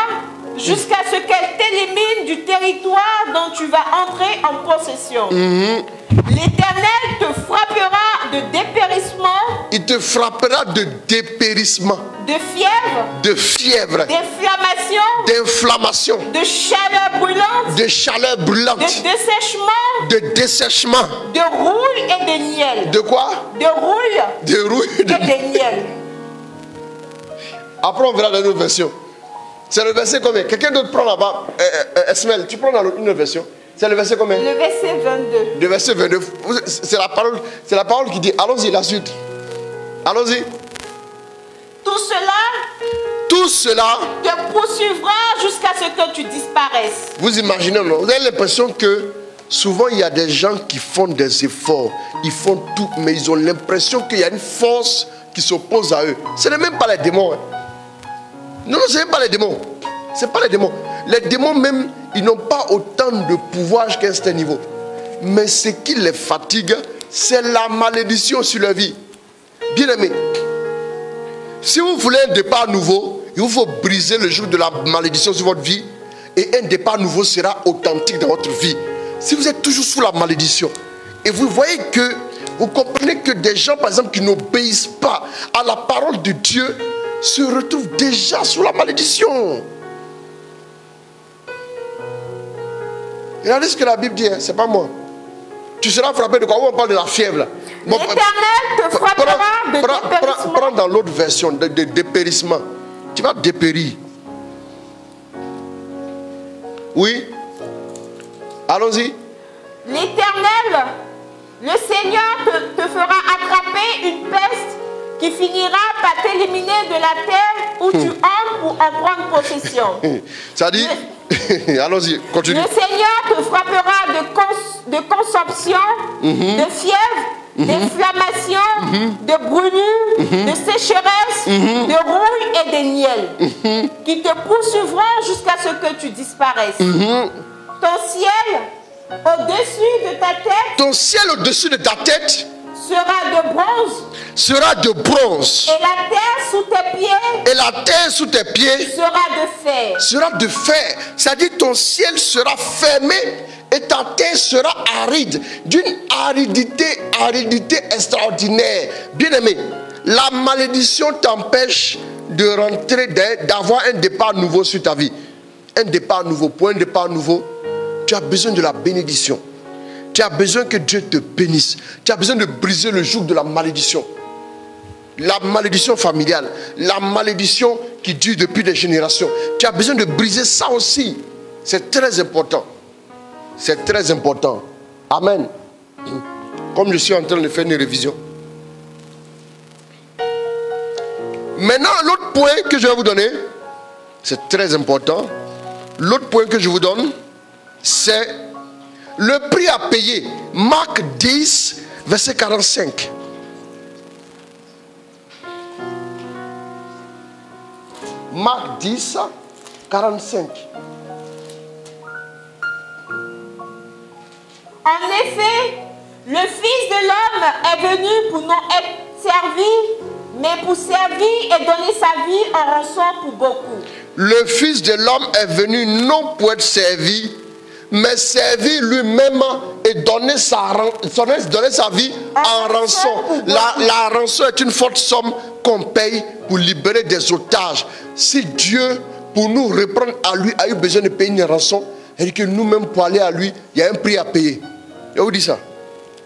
jusqu'à ce qu'elle t'élimine du territoire dont tu vas entrer en possession. L'Éternel te frappera de dépérissement. Il te frappera de dépérissement. De fièvre. De fièvre. D'inflammation. D'inflammation. De chaleur brûlante. De chaleur brûlante. De dessèchement. De dessèchement. De rouille et de niel. De quoi? De rouille. De rouille et de niel. Après on verra dans une autre version. C'est le verset combien? Quelqu'un d'autre prend là-bas. Esmel, tu prends dans une autre version. C'est le verset combien? Le verset 22. Le verset 22. C'est la parole qui dit. Allons-y, la suite. Allons-y. Tout cela te poursuivra jusqu'à ce que tu disparaisses. Vous imaginez, non? Vous avez l'impression que souvent il y a des gens qui font des efforts, ils font tout, mais ils ont l'impression qu'il y a une force qui s'oppose à eux. Ce n'est même pas les démons. Hein. Non, ce n'est pas les démons. Ce n'est pas les démons. Les démons même, ils n'ont pas autant de pouvoir qu'à un certain niveau. Mais ce qui les fatigue, c'est la malédiction sur leur vie. Bien aimé, si vous voulez un départ nouveau, il vous faut briser le joug de la malédiction sur votre vie. Et un départ nouveau sera authentique dans votre vie. Si vous êtes toujours sous la malédiction, et vous voyez que, vous comprenez que des gens, par exemple, qui n'obéissent pas à la parole de Dieu, se retrouvent déjà sous la malédiction. Regardez ce que la Bible dit, hein, c'est pas moi. Tu seras frappé de quoi? On parle de la fièvre. L'Éternel te frappera de dépérissement. Prends dans l'autre version de dépérissement. Tu vas dépérir. Oui. Allons-y. L'Éternel, le Seigneur te fera attraper une peste qui finira par t'éliminer de la terre où tu entres pour en prendre possession. Ça dit, allons-y, continue. Le Seigneur te frappera de consomption, de fièvre, d'inflammation, de brûlure, de sécheresse, de rouille et de niel, qui te poursuivront jusqu'à ce que tu disparaisses. Ton ciel au-dessus de ta tête, ton ciel au-dessus de ta tête sera de bronze. Sera de bronze. Et la terre sous tes pieds. Et la terre sous tes pieds sera de fer. Sera de fer. C'est-à-dire ton ciel sera fermé et ta terre sera aride. D'une aridité extraordinaire. Bien aimé, la malédiction t'empêche de rentrer, d'avoir un départ nouveau sur ta vie. Un départ nouveau. Pour un départ nouveau, tu as besoin de la bénédiction. Tu as besoin que Dieu te bénisse. Tu as besoin de briser le joug de la malédiction. La malédiction familiale. La malédiction qui dure depuis des générations. Tu as besoin de briser ça aussi. C'est très important. C'est très important. Amen. Comme je suis en train de faire une révision. Maintenant, l'autre point que je vais vous donner, c'est très important. L'autre point que je vous donne, c'est le prix à payer. Marc 10, verset 45. Marc 10, 45. En effet, le Fils de l'homme est venu pour non être servi, mais pour servir et donner sa vie en rançon pour beaucoup. Le Fils de l'homme est venu non pour être servi, mais servir lui-même et donner sa vie en rançon. La rançon est une forte somme qu'on paye pour libérer des otages. Si Dieu, pour nous reprendre à lui, a eu besoin de payer une rançon, et que nous-mêmes pour aller à lui, il y a un prix à payer. Je vous dis ça.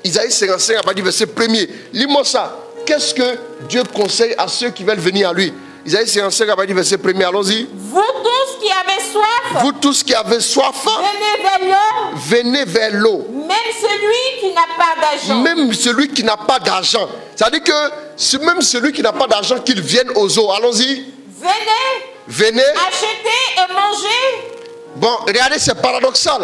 Isaïe 55, à partir du verset 1er. Lis-moi ça. Qu'est-ce que Dieu conseille à ceux qui veulent venir à lui? Isaïe 55, à partir du verset 1er. Allons-y. Vous tous qui avez soif, Vous tous qui avez soif, venez vers l'eau. venez vers l'eau. Même celui qui n'a pas d'argent. Même celui qui n'a pas d'argent. C'est-à-dire que c'est même celui qui n'a pas d'argent qu'il vienne aux eaux. Allons-y. Venez, Venez. achetez et mangez. Bon, regardez, c'est paradoxal.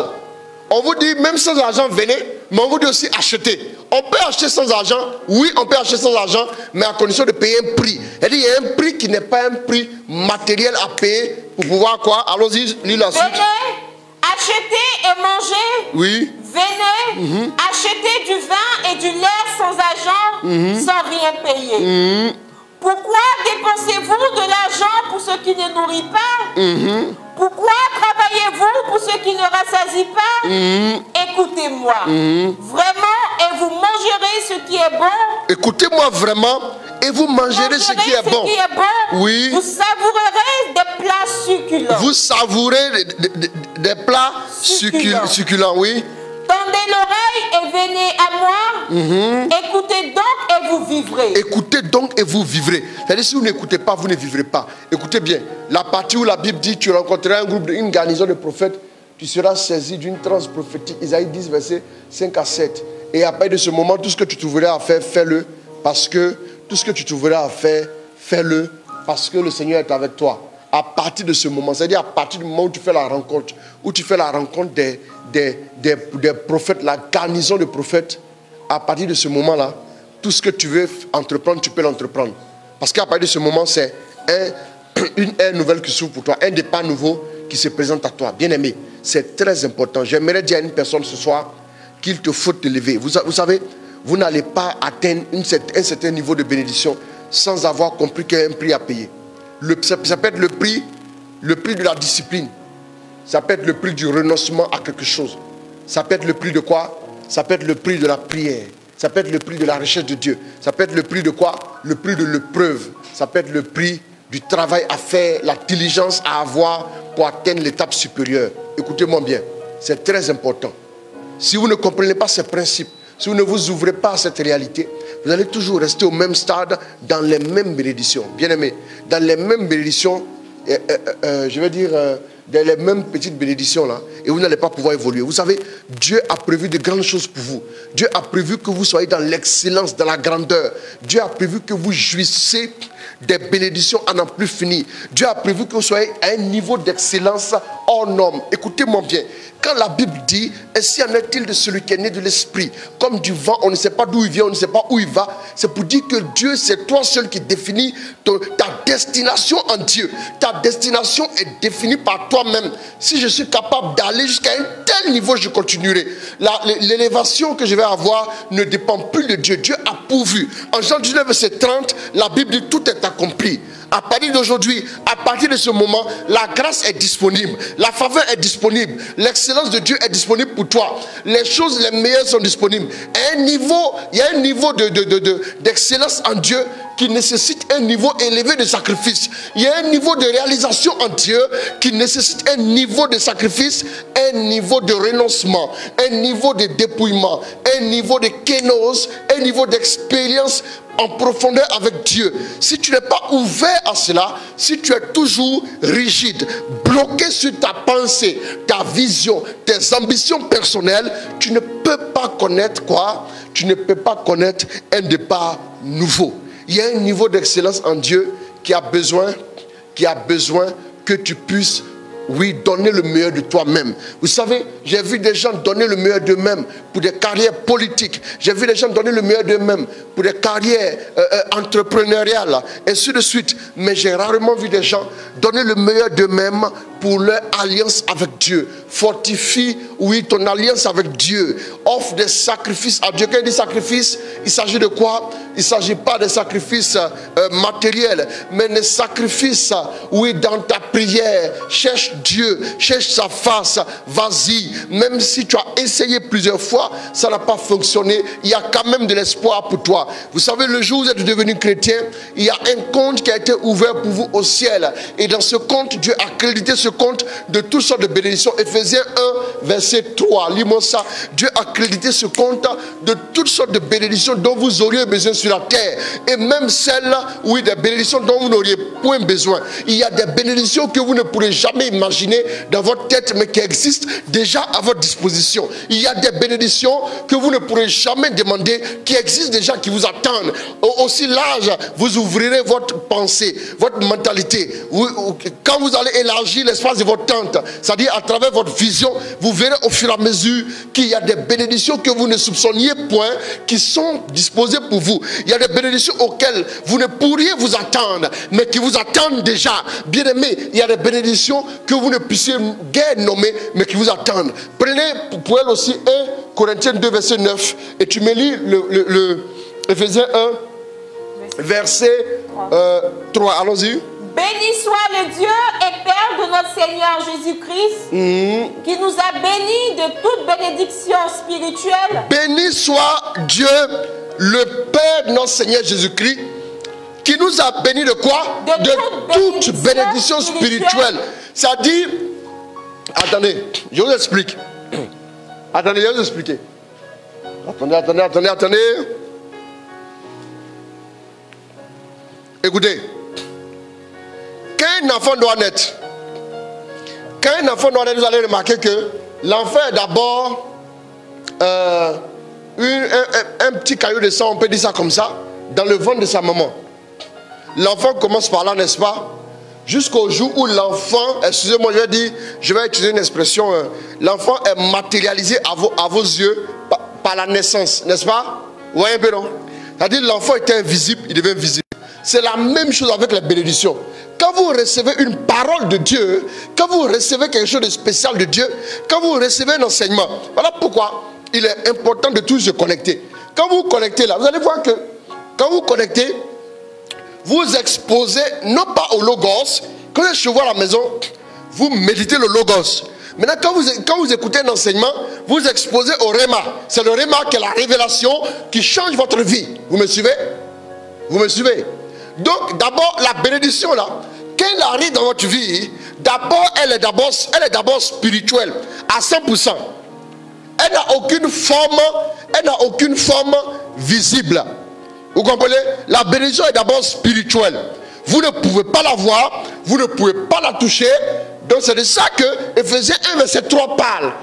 On vous dit, même sans argent, venez, mais on vous dit aussi acheter. On peut acheter sans argent, oui, on peut acheter sans argent, mais à condition de payer un prix. C'est-à-dire, il y a un prix qui n'est pas un prix matériel à payer pour pouvoir quoi? Allons-y, lis la suite. Venez, achetez et mangez. Oui. Venez, achetez du vin et du lait sans argent, sans rien payer. Pourquoi dépensez-vous de l'argent pour ce qui ne nourrit pas? Pourquoi travaillez-vous pour ce qui ne rassasie pas? Écoutez-moi, vraiment, et vous mangerez ce qui est bon. Écoutez-moi vraiment, et vous mangerez ce qui est bon. Oui. Vous savourerez des plats succulents. Vous savourez des plats succulents, oui. Tendez l'oreille et venez à moi. Écoutez donc et vous vivrez. Écoutez donc et vous vivrez. C'est-à-dire, si vous n'écoutez pas, vous ne vivrez pas. Écoutez bien, la partie où la Bible dit tu rencontreras un groupe, une garnison de prophètes, tu seras saisi d'une transe prophétique. Isaïe 10, verset 5 à 7. Et à partir de ce moment, tout ce que tu trouveras à faire, fais-le. Parce que tout ce que tu trouveras à faire, fais-le. Parce que le Seigneur est avec toi. À partir de ce moment, c'est-à-dire à partir du moment où tu fais la rencontre, des prophètes, la garnison de prophètes, à partir de ce moment-là, tout ce que tu veux entreprendre, tu peux l'entreprendre. Parce qu'à partir de ce moment, c'est une ère nouvelle qui s'ouvre pour toi, un départ nouveau qui se présente à toi. Bien-aimé, c'est très important. J'aimerais dire à une personne ce soir qu'il te faut te lever. Vous savez, vous n'allez pas atteindre un certain niveau de bénédiction sans avoir compris qu'il y a un prix à payer. Ça peut être le prix de la discipline. Ça peut être le prix du renoncement à quelque chose. Ça peut être le prix de quoi? Ça peut être le prix de la prière. Ça peut être le prix de la recherche de Dieu. Ça peut être le prix de quoi? Le prix de l'épreuve. Ça peut être le prix du travail à faire, la diligence à avoir pour atteindre l'étape supérieure. Écoutez-moi bien, c'est très important. Si vous ne comprenez pas ces principes, si vous ne vous ouvrez pas à cette réalité, vous allez toujours rester au même stade, dans les mêmes bénédictions. Bien aimé, dans les mêmes bénédictions, je vais dire, dans les mêmes petites bénédictions là, et vous n'allez pas pouvoir évoluer. Vous savez, Dieu a prévu de grandes choses pour vous. Dieu a prévu que vous soyez dans l'excellence, dans la grandeur. Dieu a prévu que vous jouissiez des bénédictions à n'en plus finir. Dieu a prévu que vous soyez à un niveau d'excellence hors norme. Écoutez-moi bien. Quand la Bible dit, ainsi en est-il de celui qui est né de l'esprit, comme du vent, on ne sait pas d'où il vient, on ne sait pas où il va. C'est pour dire que Dieu, c'est toi seul qui définis ta destination en Dieu. Ta destination est définie par toi-même. Si je suis capable d'aller jusqu'à un tel niveau, je continuerai. L'élévation que je vais avoir ne dépend plus de Dieu. Dieu a pourvu. En Jean 19, verset 30, la Bible dit tout est accompli. À partir d'aujourd'hui, à partir de ce moment, la grâce est disponible, la faveur est disponible, l'excellence de Dieu est disponible pour toi. Les choses les meilleures sont disponibles. À un niveau, il y a un niveau d'excellence en Dieu qui nécessite un niveau élevé de sacrifice. Il y a un niveau de réalisation en Dieu qui nécessite un niveau de sacrifice, un niveau de renoncement, un niveau de dépouillement, un niveau de kénose, un niveau d'expérience en profondeur avec Dieu. Si tu n'es pas ouvert à cela, si tu es toujours rigide, bloqué sur ta pensée, ta vision, tes ambitions personnelles, tu ne peux pas connaître quoi? Tu ne peux pas connaître un départ nouveau. Il y a un niveau d'excellence en Dieu qui a besoin que tu puisses, oui, donner le meilleur de toi-même. Vous savez, j'ai vu des gens donner le meilleur d'eux-mêmes pour des carrières politiques. J'ai vu des gens donner le meilleur d'eux-mêmes pour des carrières entrepreneuriales, et ainsi de suite. Mais j'ai rarement vu des gens donner le meilleur d'eux-mêmes pour leur alliance avec Dieu. Fortifie, oui, ton alliance avec Dieu. Offre des sacrifices à Dieu. Quand il dit sacrifice, il s'agit de quoi? Il ne s'agit pas de sacrifices matériels, mais des sacrifices, oui, dans ta prière. Cherche Dieu, cherche sa face, vas-y. Même si tu as essayé plusieurs fois, ça n'a pas fonctionné, il y a quand même de l'espoir pour toi. Vous savez, le jour où vous êtes devenu chrétien, il y a un compte qui a été ouvert pour vous au ciel. Et dans ce compte, Dieu a crédité ce compte de toutes sortes de bénédictions. Éphésiens 1, verset 3. Lis-moi ça. Dieu a crédité ce compte de toutes sortes de bénédictions dont vous auriez besoin sur la terre. Et même celles, oui, des bénédictions dont vous n'auriez point besoin. Il y a des bénédictions que vous ne pourrez jamais imaginer dans votre tête, mais qui existent déjà à votre disposition. Il y a des bénédictions que vous ne pourrez jamais demander, qui existent déjà, qui vous attendent. Aussi large, vous ouvrirez votre pensée, votre mentalité. Quand vous allez élargir l'espace de votre tente, c'est-à-dire à travers votre vision, vous verrez au fur et à mesure qu'il y a des bénédictions que vous ne soupçonniez point, qui sont disposées pour vous. Il y a des bénédictions auxquelles vous ne pourriez vous attendre, mais qui vous attendent déjà. Bien aimé, il y a des bénédictions que vous ne puissiez guère nommer, mais qui vous attendent. Prenez pour elle aussi 1 Corinthiens 2, verset 9, et tu me lis le Éphésiens 1, verset 3. Allons-y. Béni soit le Dieu et Père de notre Seigneur Jésus-Christ, qui nous a bénis de toute bénédiction spirituelle. Béni soit Dieu, le Père de notre Seigneur Jésus-Christ, qui nous a bénis de quoi? De toute bénédiction spirituelle. Ça dit, attendez, je vous explique. Attendez, je vais vous expliquer. Attendez. Écoutez. Quand un enfant doit naître, vous allez remarquer que l'enfant est d'abord un petit caillou de sang, on peut dire ça comme ça, dans le ventre de sa maman. L'enfant commence par là, n'est-ce pas? Jusqu'au jour où l'enfant, excusez-moi, je vais utiliser une expression, l'enfant est matérialisé à vos yeux par la naissance, n'est-ce pas? Vous voyez un peu, non? C'est-à-dire l'enfant était invisible, il devient visible. C'est la même chose avec la bénédiction. Quand vous recevez une parole de Dieu, quand vous recevez quelque chose de spécial de Dieu, quand vous recevez un enseignement, voilà pourquoi il est important de tous se connecter. Quand vous vous connectez là, vous allez voir que quand vous connectez, vous exposez non pas au logos. Quand vous êtes chez vous à la maison, vous méditez le logos. Maintenant, quand vous écoutez un enseignement, vous exposez au réma. C'est le réma qui est la révélation qui change votre vie. Vous me suivez? Vous me suivez? Donc, d'abord, la bénédiction là, quand elle arrive dans votre vie, d'abord, elle est d'abord spirituelle, à 100%. Elle n'a aucune forme visible. Vous comprenez? La bénédiction est d'abord spirituelle. Vous ne pouvez pas la voir, vous ne pouvez pas la toucher. Donc c'est de ça que Éphésiens 1, verset 3 parle.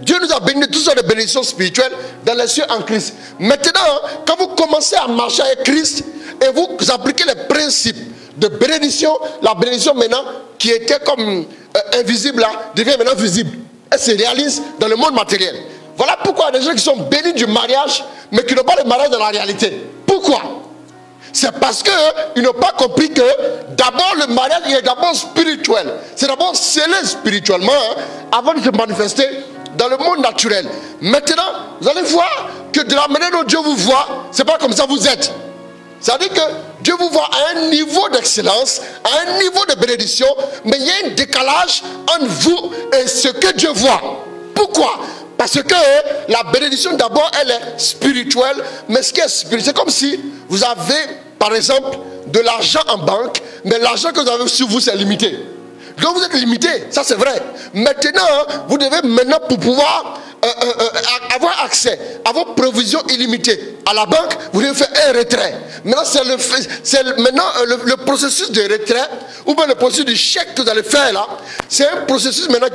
Dieu nous a bénis de toutes sortes de bénédictions spirituelles dans les cieux en Christ. Maintenant, quand vous commencez à marcher avec Christ et vous appliquez les principes de bénédiction, la bénédiction maintenant qui était comme invisible là, devient maintenant visible. Elle se réalise dans le monde matériel. Voilà pourquoi il y a des gens qui sont bénis du mariage, mais qui n'ont pas le mariage dans la réalité. Pourquoi? C'est parce qu'ils n'ont pas compris que d'abord le mariage il est d'abord spirituel. C'est d'abord scellé spirituellement avant de se manifester dans le monde naturel. Maintenant, vous allez voir que de la manière dont Dieu vous voit, c'est pas comme ça vous êtes. C'est-à-dire que Dieu vous voit à un niveau d'excellence, à un niveau de bénédiction, mais il y a un décalage entre vous et ce que Dieu voit. Pourquoi? Parce que la bénédiction d'abord elle est spirituelle, mais ce qui est spirituel, c'est comme si vous avez par exemple de l'argent en banque, mais l'argent que vous avez sur vous c'est limité. Donc vous êtes limité, ça c'est vrai. Maintenant, vous devez maintenant pour pouvoir avoir accès à vos provisions illimitées à la banque, vous devez faire un retrait. Maintenant c'est le processus de retrait ou bien le processus du chèque que vous allez faire là, c'est un processus maintenant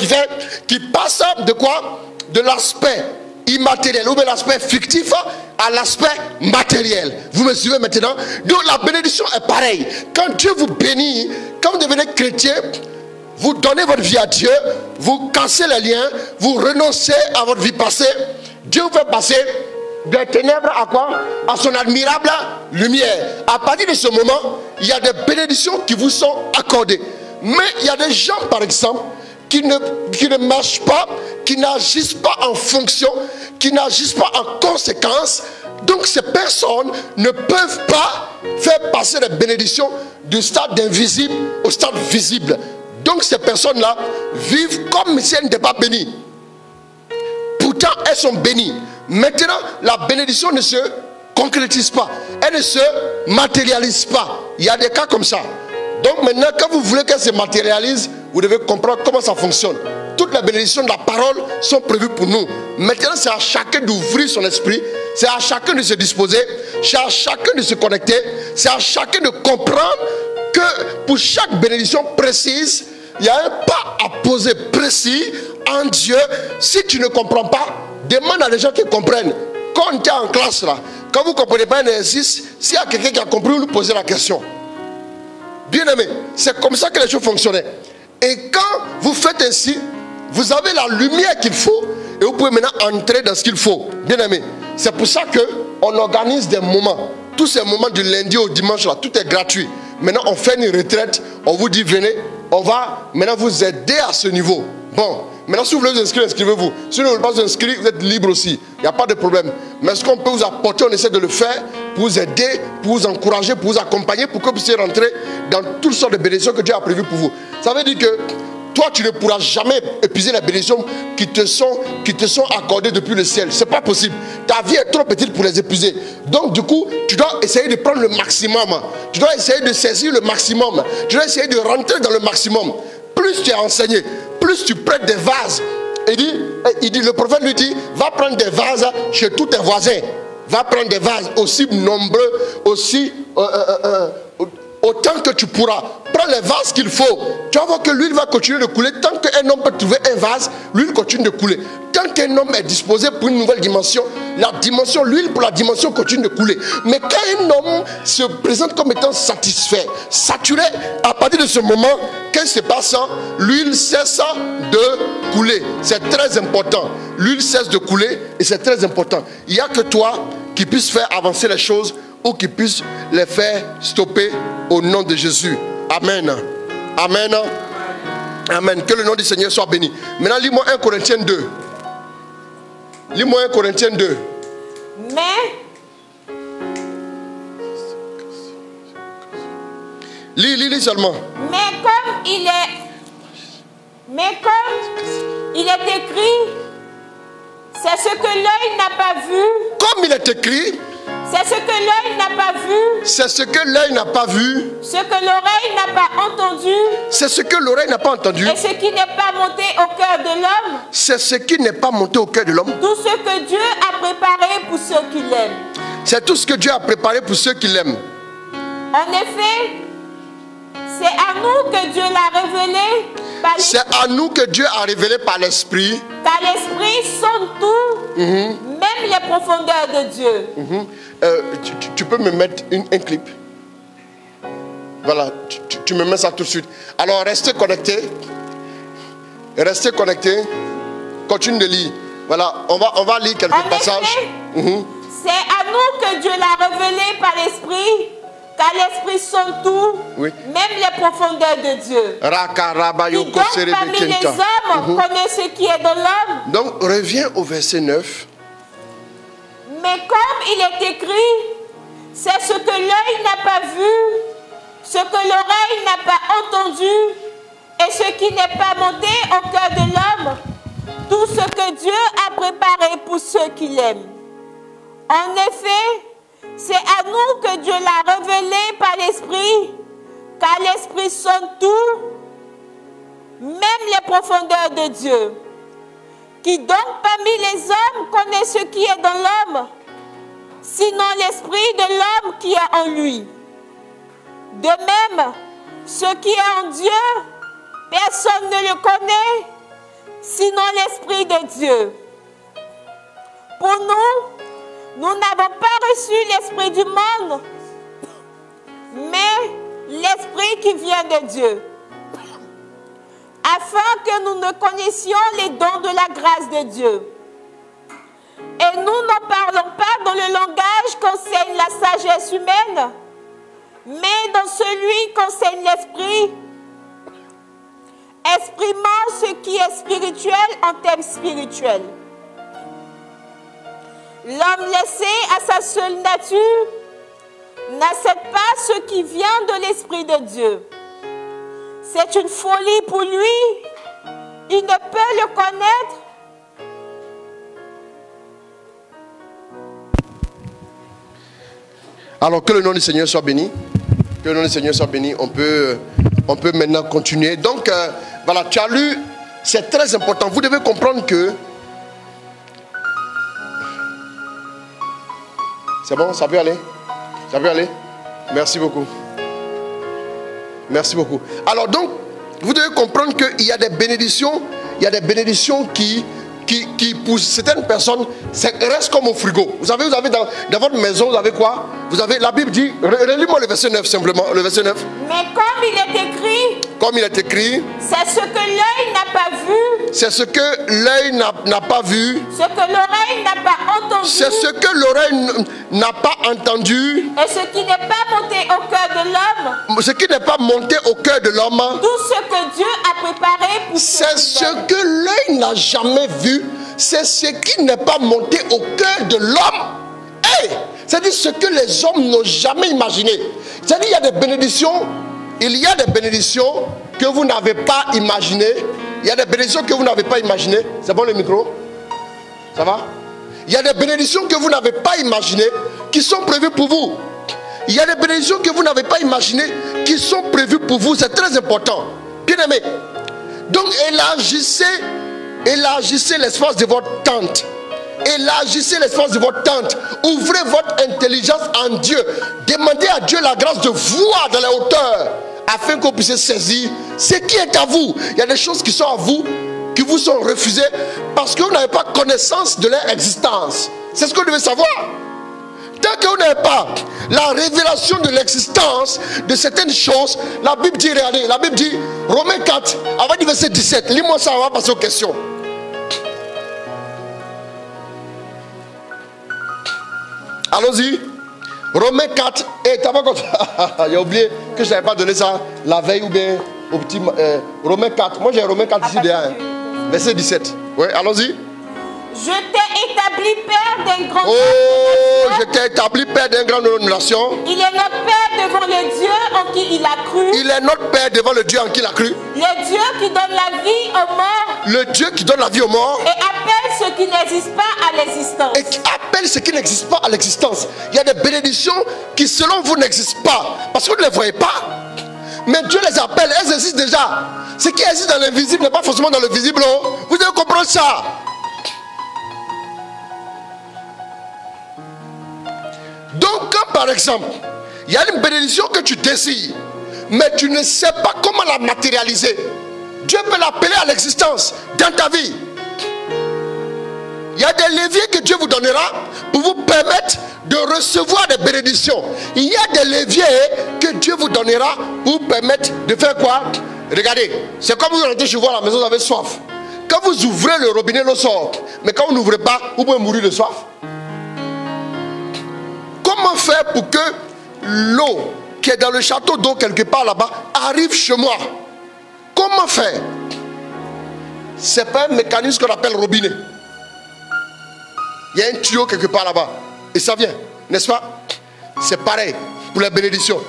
qui passe de quoi? De l'aspect immatériel ou de l'aspect fictif à l'aspect matériel. Vous me suivez maintenant? Donc la bénédiction est pareille. Quand Dieu vous bénit, quand vous devenez chrétien, vous donnez votre vie à Dieu, vous cassez les liens, vous renoncez à votre vie passée. Dieu vous fait passer des ténèbres à quoi? À son admirable lumière. À partir de ce moment, il y a des bénédictions qui vous sont accordées. Mais il y a des gens par exemple qui ne marchent pas, qui n'agissent pas en fonction, qui n'agissent pas en conséquence. Donc ces personnes ne peuvent pas faire passer les bénédictions du stade invisible au stade visible. Donc ces personnes-là vivent comme si elles n'étaient pas bénies. Pourtant elles sont bénies. Maintenant la bénédiction ne se concrétise pas. Elle ne se matérialise pas. Il y a des cas comme ça. Donc maintenant quand vous voulez qu'elle se matérialise, vous devez comprendre comment ça fonctionne. Toutes les bénédictions de la parole sont prévues pour nous. Maintenant, c'est à chacun d'ouvrir son esprit. C'est à chacun de se disposer. C'est à chacun de se connecter. C'est à chacun de comprendre que pour chaque bénédiction précise, il y a un pas à poser précis en Dieu. Si tu ne comprends pas, demande à des gens qui comprennent. Quand on est en classe là, quand vous ne comprenez pas un exercice, s'il y a quelqu'un qui a compris, vous lui posez la question. Bien aimé, c'est comme ça que les choses fonctionnaient. Et quand vous faites ainsi, vous avez la lumière qu'il faut et vous pouvez maintenant entrer dans ce qu'il faut. Bien aimé, c'est pour ça qu'on organise des moments. Tous ces moments du lundi au dimanche là, tout est gratuit. Maintenant on fait une retraite, on vous dit venez, on va maintenant vous aider à ce niveau. Bon, maintenant si vous voulez vous inscrire, inscrivez-vous. Si vous ne voulez pas vous inscrire, vous êtes libre aussi. Il n'y a pas de problème. Mais ce qu'on peut vous apporter, on essaie de le faire pour vous aider, pour vous encourager, pour vous accompagner, pour que vous puissiez rentrer dans toutes sortes de bénédictions que Dieu a prévues pour vous. Ça veut dire que toi, tu ne pourras jamais épuiser les bénédictions qui te sont accordées depuis le ciel. Ce n'est pas possible. Ta vie est trop petite pour les épuiser. Donc, du coup, tu dois essayer de prendre le maximum. Tu dois essayer de saisir le maximum. Tu dois essayer de rentrer dans le maximum. Plus tu es enseigné, plus tu prêtes des vases. Il dit, le prophète lui dit, va prendre des vases chez tous tes voisins. Va prendre des vases aussi nombreux, aussi autant que tu pourras. Prends les vases qu'il faut. Tu vas voir que l'huile va continuer de couler. Tant qu'un homme peut trouver un vase, l'huile continue de couler. Tant qu'un homme est disposé pour une nouvelle dimension, l'huile pour la dimension continue de couler. Mais quand un homme se présente comme étant satisfait, saturé, à partir de ce moment, qu'est-ce qui se passe? L'huile cesse de couler. C'est très important. L'huile cesse de couler et c'est très important. Il n'y a que toi qui puisses faire avancer les choses ou qui puisse les faire stopper au nom de Jésus. Amen. Amen. Amen. Que le nom du Seigneur soit béni. Maintenant, lis-moi 1 Corinthiens 2. Lis-moi 1 Corinthiens 2. Lis seulement. Mais comme il est écrit, c'est ce que l'œil n'a pas vu. Comme il est écrit, c'est ce que l'œil n'a pas vu. C'est ce que l'œil n'a pas vu. Ce que l'oreille n'a pas entendu. C'est ce que l'oreille n'a pas entendu. Et ce qui n'est pas monté au cœur de l'homme. C'est ce qui n'est pas monté au cœur de l'homme. Tout ce que Dieu a préparé pour ceux qui l'aiment. C'est tout ce que Dieu a préparé pour ceux qui l'aiment. En effet, c'est à nous que Dieu l'a révélé par l'esprit. C'est à nous que Dieu a révélé par l'esprit. Car l'esprit sonde tout, même les profondeurs de Dieu. Tu peux me mettre un clip? Voilà, tu me mets ça tout de suite. Alors restez connectés. Restez connectés. Continue de lire. Voilà, on va lire quelques passages. C'est à nous que Dieu l'a révélé par l'esprit. Car l'esprit sonde tout, même les profondeurs de Dieu. Qui donc parmi les hommes connaît ce qui est dans l'homme. Donc reviens au verset 9. Mais comme il est écrit, c'est ce que l'œil n'a pas vu, ce que l'oreille n'a pas entendu, et ce qui n'est pas monté au cœur de l'homme, tout ce que Dieu a préparé pour ceux qui l'aiment. En effet, c'est à nous que Dieu l'a révélé par l'esprit, car l'esprit sonde tout, même les profondeurs de Dieu. Qui donc parmi les hommes connaît ce qui est dans l'homme, sinon l'esprit de l'homme qui est en lui. De même, ce qui est en Dieu, personne ne le connaît, sinon l'esprit de Dieu. Pour nous n'avons pas reçu l'esprit du monde, mais l'esprit qui vient de Dieu, afin que nous ne connaissions les dons de la grâce de Dieu. Et nous ne parlons pas dans le langage qu'enseigne la sagesse humaine, mais dans celui qu'enseigne l'esprit, exprimant ce qui est spirituel en termes spirituels. L'homme laissé à sa seule nature n'accepte pas ce qui vient de l'Esprit de Dieu. C'est une folie pour lui. Il ne peut le connaître. Alors que le nom du Seigneur soit béni. Que le nom du Seigneur soit béni. On peut maintenant continuer. Donc, Voilà, tu as lu, c'est très important. Vous devez comprendre que... C'est bon, ça peut aller? Ça peut aller? Merci beaucoup. Merci beaucoup. Alors donc, vous devez comprendre qu'il y a des bénédictions, qui pour certaines personnes, restent comme au frigo. Vous avez dans votre maison, vous avez quoi? Vous avez, la Bible dit, relis-moi le verset 9 simplement, le verset 9. Mais comme il est écrit, c'est ce que l'œil n'a pas vu, c'est ce que l'œil n'a pas vu, ce que l'oreille n'a pas entendu, c'est ce que l'oreille n'a pas entendu, et ce qui n'est pas monté au cœur de l'homme, ce qui n'est pas monté au cœur de l'homme, tout ce que Dieu a préparé pour c'est ce que l'œil n'a jamais vu, c'est ce qui n'est pas monté au cœur de l'homme. Hey, c'est-à-dire ce que les hommes n'ont jamais imaginé. C'est-à-dire il y a des bénédictions que vous n'avez pas imaginées. Il y a des bénédictions que vous n'avez pas imaginées. C'est bon le micro? Ça va? Il y a des bénédictions que vous n'avez pas imaginées qui sont prévues pour vous. Il y a des bénédictions que vous n'avez pas imaginées qui sont prévues pour vous. C'est très important. Bien aimé. Donc élargissez l'espace de votre tente. Élargissez l'espace de votre tente. Ouvrez votre intelligence en Dieu. Demandez à Dieu la grâce de voir dans les hauteurs afin que vous puissiez saisir ce qui est à vous. Il y a des choses qui sont à vous, qui vous sont refusées parce que vous n'avez pas connaissance de leur existence. C'est ce que vous devez savoir. Tant que vous n'avez pas la révélation de l'existence de certaines choses, la Bible dit, regardez, la Bible dit, Romains 4, avant du verset 17, lis-moi ça, on va passer aux questions. Allons-y. Romains 4, et t'as pas compris. J'ai oublié que je n'avais pas donné ça la veille ou bien au petit. Romains 4, moi j'ai Romains 4 ici derrière. Verset 17. Oui, allons-y. Je t'ai établi père d'un grand nombre de Oh, nations. je t'ai établi père d'un grand nombre de nations. Il est notre père devant le Dieu en qui il a cru. Il est notre père devant le Dieu en qui il a cru. Le Dieu qui donne la vie aux morts. Le Dieu qui donne la vie aux morts. Et appelle ce qui n'existe pas à l'existence. Et qui appelle ce qui n'existe pas à l'existence. Il y a des bénédictions qui selon vous n'existent pas. Parce que vous ne les voyez pas. Mais Dieu les appelle, elles existent déjà. Ce qui existe dans l'invisible n'est pas forcément dans le visible. Oh. Vous devez comprendre ça. Donc quand par exemple, il y a une bénédiction que tu désires, mais tu ne sais pas comment la matérialiser, Dieu peut l'appeler à l'existence dans ta vie. Il y a des leviers que Dieu vous donnera pour vous permettre de recevoir des bénédictions. Il y a des leviers que Dieu vous donnera pour vous permettre de faire quoi? Regardez, c'est comme vous rentrez chez vous à la maison, vous avez soif. Quand vous ouvrez le robinet, l'eau sort. Mais quand vous n'ouvrez pas, vous pouvez mourir de soif. Comment faire pour que l'eau qui est dans le château d'eau quelque part là-bas arrive chez moi? Comment faire? C'est pas un mécanisme qu'on appelle robinet. Il y a un tuyau quelque part là-bas et ça vient, n'est-ce pas? C'est pareil pour les bénédictions.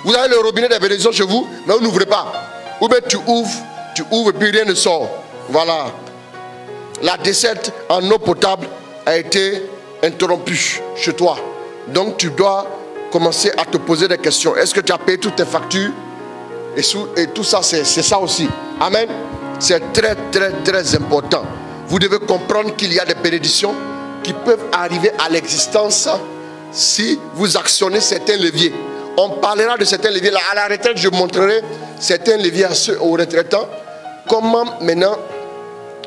Vous avez le robinet des bénédictions chez vous, mais vous n'ouvrez pas. Ou bien tu ouvres et puis rien ne sort. Voilà. La desserte en eau potable a été interrompue chez toi. Donc tu dois commencer à te poser des questions. Est-ce que tu as payé toutes tes factures? Et tout ça, c'est ça aussi. Amen. C'est très très très important. Vous devez comprendre qu'il y a des bénédictions qui peuvent arriver à l'existence si vous actionnez certains leviers. On parlera de certains leviers. À la retraite, je montrerai certains leviers aux retraitants. Comment maintenant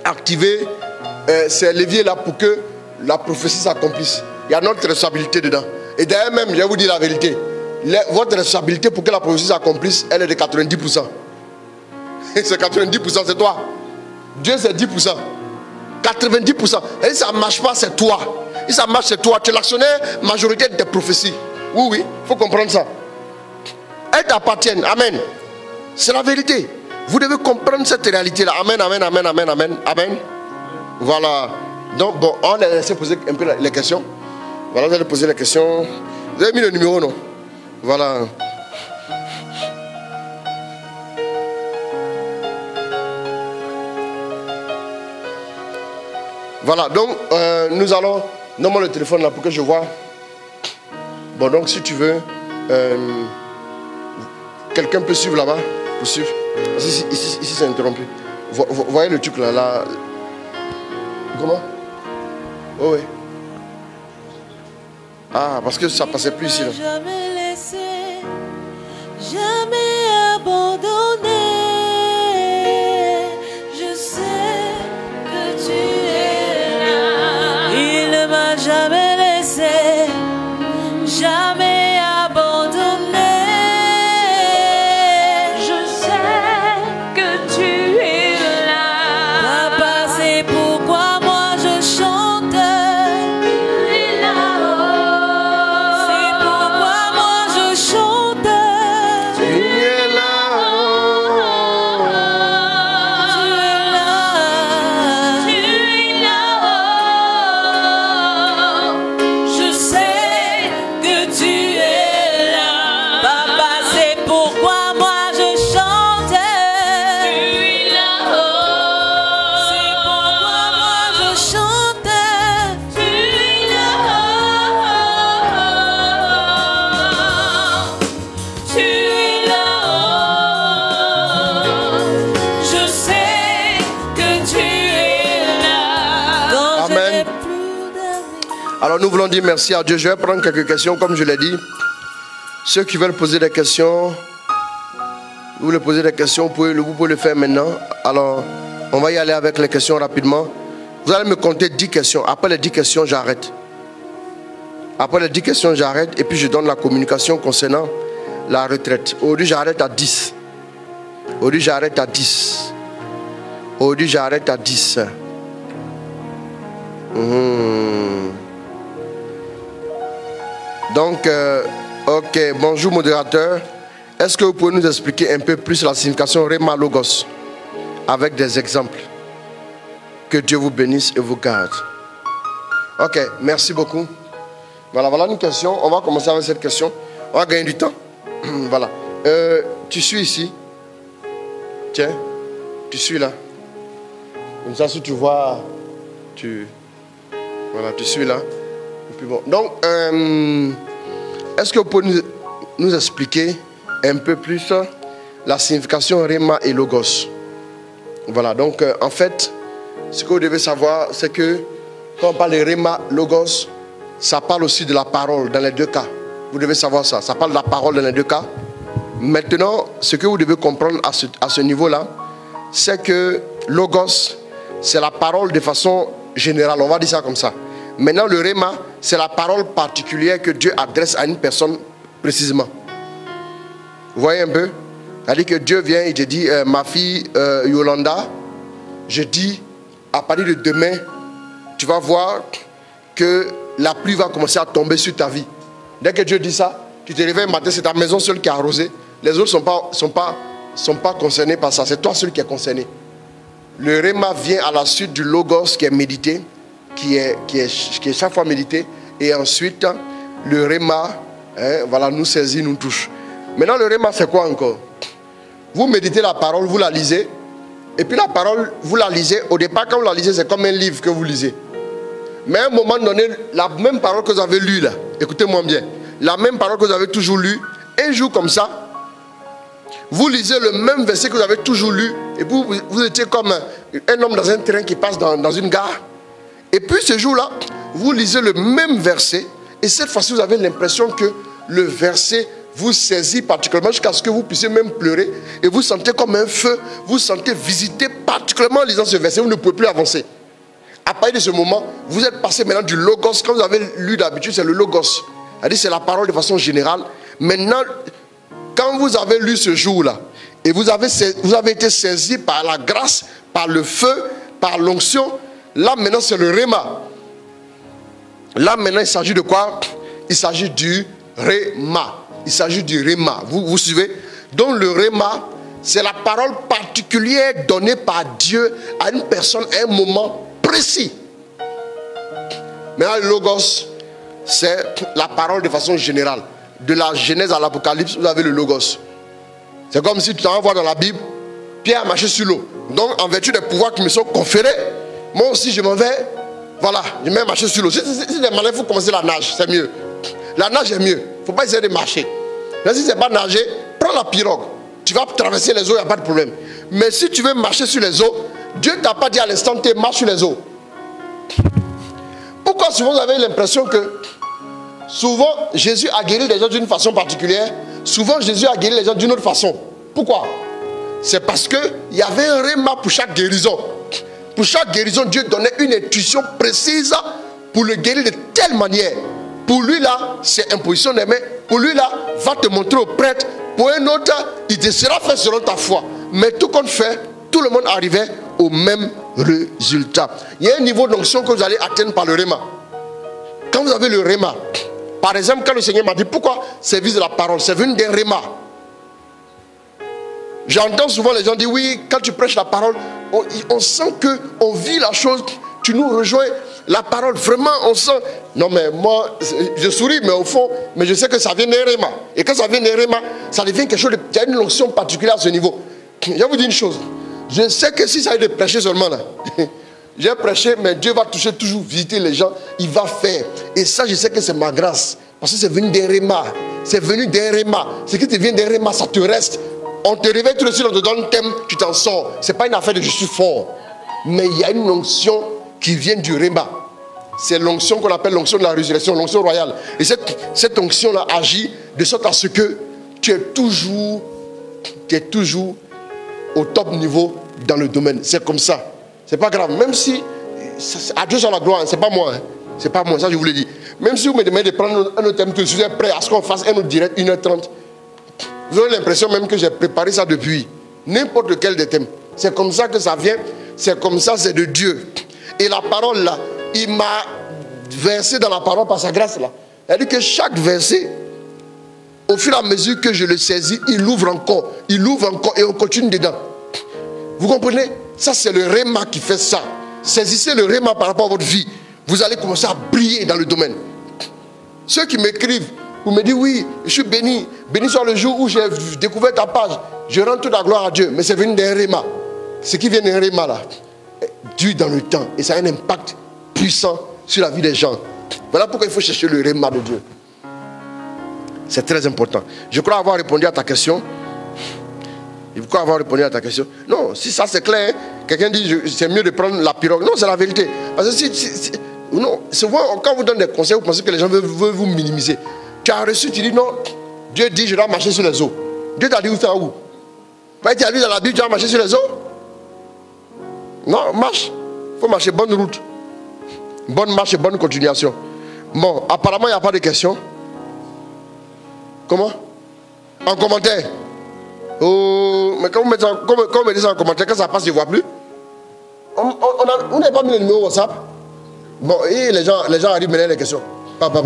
activer ces leviers-là pour que la prophétie s'accomplisse. Il y a notre responsabilité dedans. Et d'ailleurs même, je vais vous dire la vérité. Votre responsabilité pour que la prophétie s'accomplisse, elle est de 90%. C'est 90%, c'est toi. Dieu, c'est 10%. 90%. Et si ça ne marche pas, c'est toi. Si ça marche, c'est toi. Tu es l'actionnaire majoritaire des prophéties. Oui, oui, il faut comprendre ça. Elles t'appartiennent. Amen. C'est la vérité. Vous devez comprendre cette réalité-là. Amen, amen, amen, amen, amen. Amen. Voilà. Donc, bon, on a laissé poser un peu les questions. Voilà, vous allez poser les questions. Vous avez mis le numéro, non? Voilà. Voilà, donc nous allons... Donne-moi le téléphone là pour que je vois. Bon, donc si tu veux, quelqu'un peut suivre là-bas. Poursuivre. Ici c'est interrompu. Voyez le truc là. Comment? Oh oui. Ah, parce que ça passait plus ici là. Jamais laissé, jamais abandonné. Je sais que tu es là. Il ne m'a jamais laissé, jamais abandonné. Je sais que tu es là. Papa, c'est pourquoi moi je chante. C'est pourquoi moi je chante. Tu es là. Tu es là. Je sais que tu es là. Papa, c'est pourquoi moi je chante. Tu es là. C'est pourquoi moi je chante. Tu es là. Tu es là. Je sais que tu es là. Quand je Amen. n'ai plus d'amis. Alors nous voulons dire merci à Dieu. Je vais prendre quelques questions comme je l'ai dit. Ceux qui veulent poser des questions, vous voulez poser des questions, vous pouvez le faire maintenant. Alors on va y aller avec les questions rapidement. Vous allez me compter 10 questions. Après les 10 questions, j'arrête. Après les 10 questions, j'arrête. Et puis je donne la communication concernant la retraite. Aujourd'hui, j'arrête à 10. Aujourd'hui, j'arrête à 10. Aujourd'hui, j'arrête à 10. Donc, ok, bonjour modérateur. Est-ce que vous pouvez nous expliquer un peu plus la signification Rema Logos avec des exemples? Que Dieu vous bénisse et vous garde. Ok, merci beaucoup. Voilà une question. On va commencer avec cette question. On va gagner du temps. Voilà. Tu suis ici. Tiens, tu suis là. Comme ça, si tu vois, voilà, tu suis là. Et puis bon. Donc, est-ce que vous pouvez nous expliquer un peu plus la signification Rema et Logos? Voilà, donc en fait, ce que vous devez savoir, c'est que quand on parle de Rema, Logos, ça parle aussi de la parole dans les deux cas. Vous devez savoir ça. Ça parle de la parole dans les deux cas. Maintenant, ce que vous devez comprendre à ce niveau-là, c'est que Logos, c'est la parole de façon générale. On va dire ça comme ça. Maintenant, le Rema, c'est la parole particulière que Dieu adresse à une personne précisément. Vous voyez un peu? C'est-à-dire que Dieu vient et te dit, ma fille Yolanda, je dis, à partir de demain, tu vas voir que la pluie va commencer à tomber sur ta vie. Dès que Dieu dit ça, tu te réveilles le matin, c'est ta maison seule qui est arrosée. Les autres sont pas concernés par ça. C'est toi seul qui est concerné. Le Rema vient à la suite du Logos qui est médité, qui est chaque fois médité. Et ensuite, le Rema, voilà, nous saisit, nous touche. Maintenant, le Rema, c'est quoi encore? Vous méditez la parole, vous la lisez. Et puis la parole, vous la lisez. Au départ, quand vous la lisez, c'est comme un livre que vous lisez. Mais à un moment donné, la même parole que vous avez lue là, écoutez-moi bien, la même parole que vous avez toujours lue, un jour comme ça, vous lisez le même verset que vous avez toujours lu, et vous étiez comme un homme dans un train qui passe dans une gare. Et puis ce jour-là, vous lisez le même verset, et cette fois-ci, vous avez l'impression que le verset vous saisit particulièrement jusqu'à ce que vous puissiez même pleurer, et vous sentez comme un feu, vous sentez visité particulièrement en lisant ce verset, vous ne pouvez plus avancer. À partir de ce moment, vous êtes passé maintenant du Logos, comme vous avez lu d'habitude, c'est le Logos. C'est-à-dire c'est la parole de façon générale. Maintenant, quand vous avez lu ce jour-là, et vous avez été saisi par la grâce, par le feu, par l'onction, là maintenant c'est le Rema. Là maintenant il s'agit de quoi? Il s'agit du Rema. Il s'agit du Rema. Vous suivez? Donc le Rema, c'est la parole particulière donnée par Dieu à une personne à un moment précis. Maintenant le Logos, c'est la parole de façon générale. De la Genèse à l'Apocalypse, vous avez le Logos. C'est comme si tu t'en vois dans la Bible, Pierre a marché sur l'eau. Donc en vertu des pouvoirs qui me sont conférés, moi aussi je m'en vais, voilà, je vais marcher sur l'eau. Si les malins, il faut commencer la nage, c'est mieux. La nage est mieux, il ne faut pas essayer de marcher. Mais si ce n'est pas nager, prends la pirogue. tu vas traverser les eaux, il n'y a pas de problème. Mais si tu veux marcher sur les eaux, Dieu ne t'a pas dit à l'instant T, marche sur les eaux. Pourquoi souvent vous avez l'impression que souvent Jésus a guéri les gens d'une façon particulière, souvent Jésus a guéri les gens d'une autre façon? Pourquoi? C'est parce qu'il y avait un réma pour chaque guérison. Pour chaque guérison, Dieu donnait une intuition précise pour le guérir de telle manière. Pour lui là, c'est imposition des mains. Pour lui là, va te montrer au prêtre. Pour un autre, il te sera fait selon ta foi. Mais tout compte fait, tout le monde arrivait au même résultat. Il y a un niveau d'onction que vous allez atteindre par le réma. Quand vous avez le réma, par exemple, quand le Seigneur m'a dit pourquoi service de la parole, c'est venu d'un réma. J'entends souvent les gens dire oui, quand tu prêches la parole, on sent qu'on vit la chose, tu nous rejoins, la parole, vraiment on sent. Non mais moi, je souris, mais au fond, mais je sais que ça vient d'un réma. Et quand ça vient d'un réma, ça devient quelque chose, il y a une onction particulière à ce niveau. Je vais vous dire une chose, je sais que si ça a été de prêcher seulement là, j'ai prêché, mais Dieu va toucher toujours, visiter les gens, il va faire. Et ça, je sais que c'est ma grâce, parce que c'est venu d'un réma. C'est venu d'un réma. Ce qui te vient d'un réma, ça te reste. On te réveille tout de suite, on te donne un thème, tu t'en sors. Ce n'est pas une affaire de je suis fort. Mais il y a une onction qui vient du réma. C'est l'onction qu'on appelle l'onction de la résurrection, l'onction royale. Et cette onction-là agit de sorte à ce que tu es toujours au top niveau dans le domaine. C'est comme ça. C'est pas grave. Même si, à Dieu soit la gloire, c'est pas moi. Hein. C'est pas moi, ça je vous l'ai dit. Même si vous me demandez de prendre un autre thème, je suis prêt à ce qu'on fasse un autre direct, 1h30. Vous avez l'impression même que j'ai préparé ça depuis. N'importe lequel des thèmes. C'est comme ça que ça vient. C'est comme ça, c'est de Dieu. Et la parole là, il m'a versé dans la parole par sa grâce là. C'est-à-dire que chaque verset, au fur et à mesure que je le saisis, il ouvre encore et on continue dedans. Vous comprenez? Ça c'est le réma qui fait ça. Saisissez le réma par rapport à votre vie. Vous allez commencer à briller dans le domaine. Ceux qui m'écrivent, vous me dites oui, je suis béni. Béni soit le jour où j'ai découvert ta page. Je rends toute la gloire à Dieu. Mais c'est venu d'un réma. Ce qui vient d'un réma là, dure dans le temps. Et ça a un impact puissant sur la vie des gens. Voilà pourquoi il faut chercher le réma de Dieu. C'est très important. Je crois avoir répondu à ta question. Je crois avoir répondu à ta question. Non, si ça c'est clair, hein, quelqu'un dit c'est mieux de prendre la pirogue. Non, c'est la vérité. Parce que non, souvent quand on vous donne des conseils, vous pensez que les gens veulent vous minimiser. Tu as reçu, tu dis non, Dieu dit je dois marcher sur les eaux. Dieu t'a dit où ça où? Tu as lu dans la Bible, tu dois marcher sur les eaux? Non, marche. Il faut marcher, bonne route. Bonne marche et bonne continuation. Bon, apparemment il n'y a pas de questions. Comment? En commentaire. Oh, mais quand vous mettez ça en commentaire, quand ça passe, je ne vois plus. On n'a pas mis le numéro WhatsApp. Bon, et les gens arrivent maintenant les questions. Papa.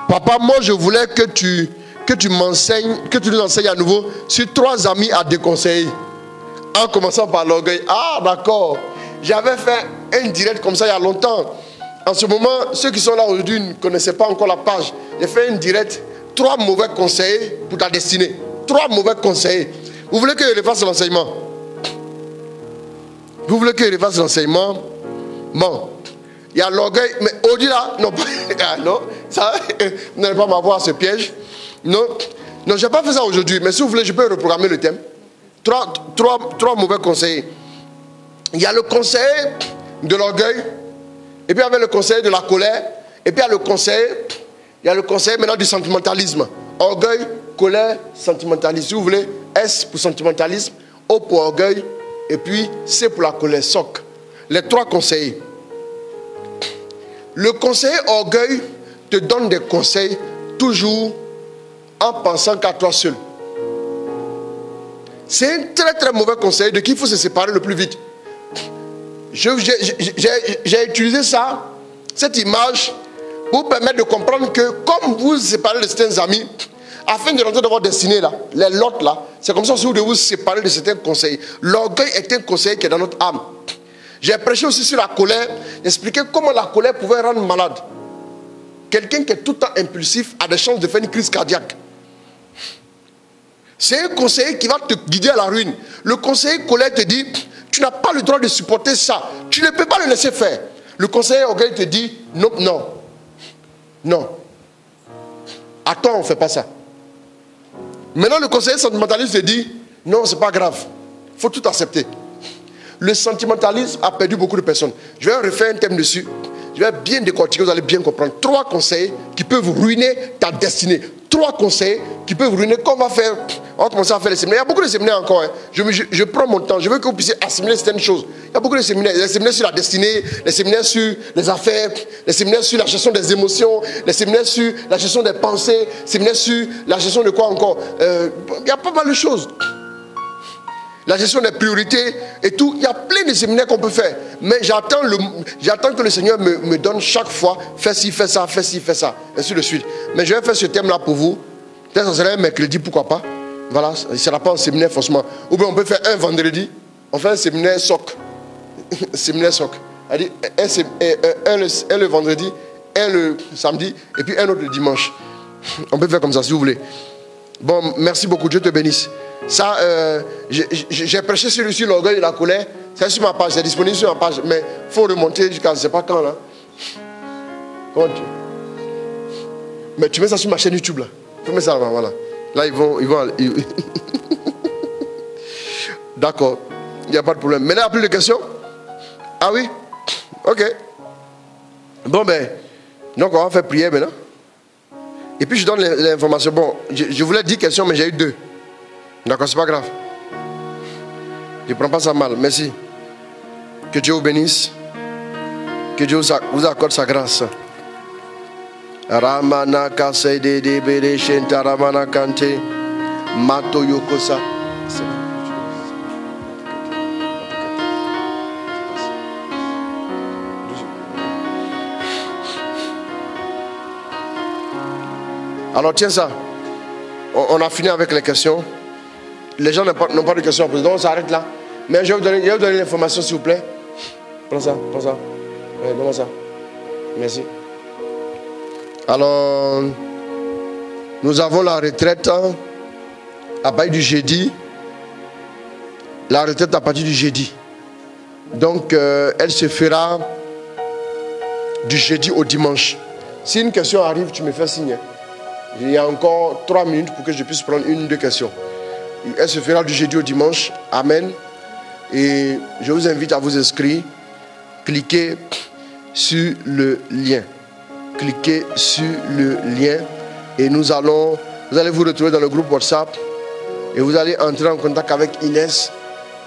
Papa, moi je voulais que tu m'enseignes, que tu nous enseignes à nouveau sur 3 amis à déconseiller. En commençant par l'orgueil. Ah d'accord. J'avais fait un direct comme ça il y a longtemps. En ce moment, ceux qui sont là aujourd'hui ne connaissaient pas encore la page. J'ai fait un direct, 3 mauvais conseillers pour ta destinée. 3 mauvais conseillers. Vous voulez que je refasse l'enseignement? Vous voulez que je refasse l'enseignement? Bon. Il y a l'orgueil, mais au-delà, non, non, ça, vous n'allez pas m'avoir à ce piège. Non, je n'ai pas fait ça aujourd'hui, mais si vous voulez, je peux reprogrammer le thème. 3 mauvais conseillers. Il y a le conseiller de l'orgueil, et puis il y avait le conseiller de la colère, et puis il y a le conseiller maintenant du sentimentalisme. Orgueil, colère, sentimentalisme. Si vous voulez, S pour sentimentalisme, O pour orgueil, et puis C pour la colère, SOC. Les 3 conseillers. Le conseiller orgueil te donne des conseils toujours en pensant qu'à toi seul. C'est un très très mauvais conseil de qui il faut se séparer le plus vite. J'ai utilisé ça, cette image, pour vous permettre de comprendre que comme vous vous séparez de certains amis, afin de rentrer dans votre destinée là, les lots là, c'est comme ça que vous devez vous séparer de certains conseils. L'orgueil est un conseil qui est dans notre âme. J'ai prêché aussi sur la colère, expliqué comment la colère pouvait rendre malade. Quelqu'un qui est tout le temps impulsif a des chances de faire une crise cardiaque. C'est un conseiller qui va te guider à la ruine. Le conseiller colère te dit, tu n'as pas le droit de supporter ça. Tu ne peux pas le laisser faire. Le conseiller orgueil te dit, non, non, non. Attends, on ne fait pas ça. Maintenant, le conseiller sentimentaliste se dit, non, c'est pas grave. Il faut tout accepter. Le sentimentalisme a perdu beaucoup de personnes. Je vais refaire un thème dessus. Je vais bien décortiquer, vous allez bien comprendre. 3 conseils qui peuvent ruiner ta destinée. 3 conseils qui peuvent ruiner. Qu'on va faire, on va commencer à faire les séminaires. Il y a beaucoup de séminaires encore. Hein. Je prends mon temps. Je veux que vous puissiez assimiler certaines choses. Il y a beaucoup de séminaires. Les séminaires sur la destinée, les séminaires sur les affaires, les séminaires sur la gestion des émotions, les séminaires sur la gestion des pensées, les séminaires sur la gestion de quoi encore. Il y a pas mal de choses. La gestion des priorités et tout. Il y a plein de séminaires qu'on peut faire. Mais j'attends que le Seigneur me donne chaque fois, fais ci, fais ça, fais ci, fais ça. Ainsi de suite. Mais je vais faire ce thème-là pour vous. Peut-être que ça serait un mercredi, pourquoi pas. Voilà, il ne sera pas un séminaire forcément. Ou bien on peut faire un vendredi. On fait un séminaire soc. Séminaire soc. Un le vendredi, un le samedi, et puis un autre le dimanche. On peut faire comme ça si vous voulez. Bon, merci beaucoup. Dieu te bénisse. Ça, j'ai prêché sur l'orgueil et la colère. C'est sur ma page, c'est disponible sur ma page. Mais il faut remonter jusqu'à je ne sais pas quand là. Mais tu mets ça sur ma chaîne YouTube là. Tu mets ça là, voilà. Là ils vont D'accord. Il n'y a pas de problème. Maintenant, il n'y a plus de questions? Ah oui? Ok. Bon ben, donc on va faire prière maintenant. Et puis je donne l'information. Bon, je voulais 10 questions, mais j'ai eu 2. D'accord, c'est pas grave. Je ne prends pas ça mal. Merci. Que Dieu vous bénisse. Que Dieu vous accorde sa grâce. Ramana Kasede de Bere Shenta Ramana Kante Mato Yokosa. Alors tiens ça. On a fini avec les questions. Les gens n'ont pas de questions à poser. Donc on s'arrête là. Mais je vais vous donner l'information s'il vous plaît. Prends ça, prends ça. Ouais, donne-moi ça. Merci. Alors, nous avons la retraite à partir du jeudi. La retraite à partir du jeudi. Donc, elle se fera du jeudi au dimanche. Si une question arrive, tu me fais signe. Il y a encore 3 minutes pour que je puisse prendre 1 ou 2 questions. Elle se fera du jeudi au dimanche. Amen. Et je vous invite à vous inscrire. Cliquez sur le lien. Cliquez sur le lien. Et vous allez vous retrouver dans le groupe WhatsApp. Et vous allez entrer en contact avec Inès.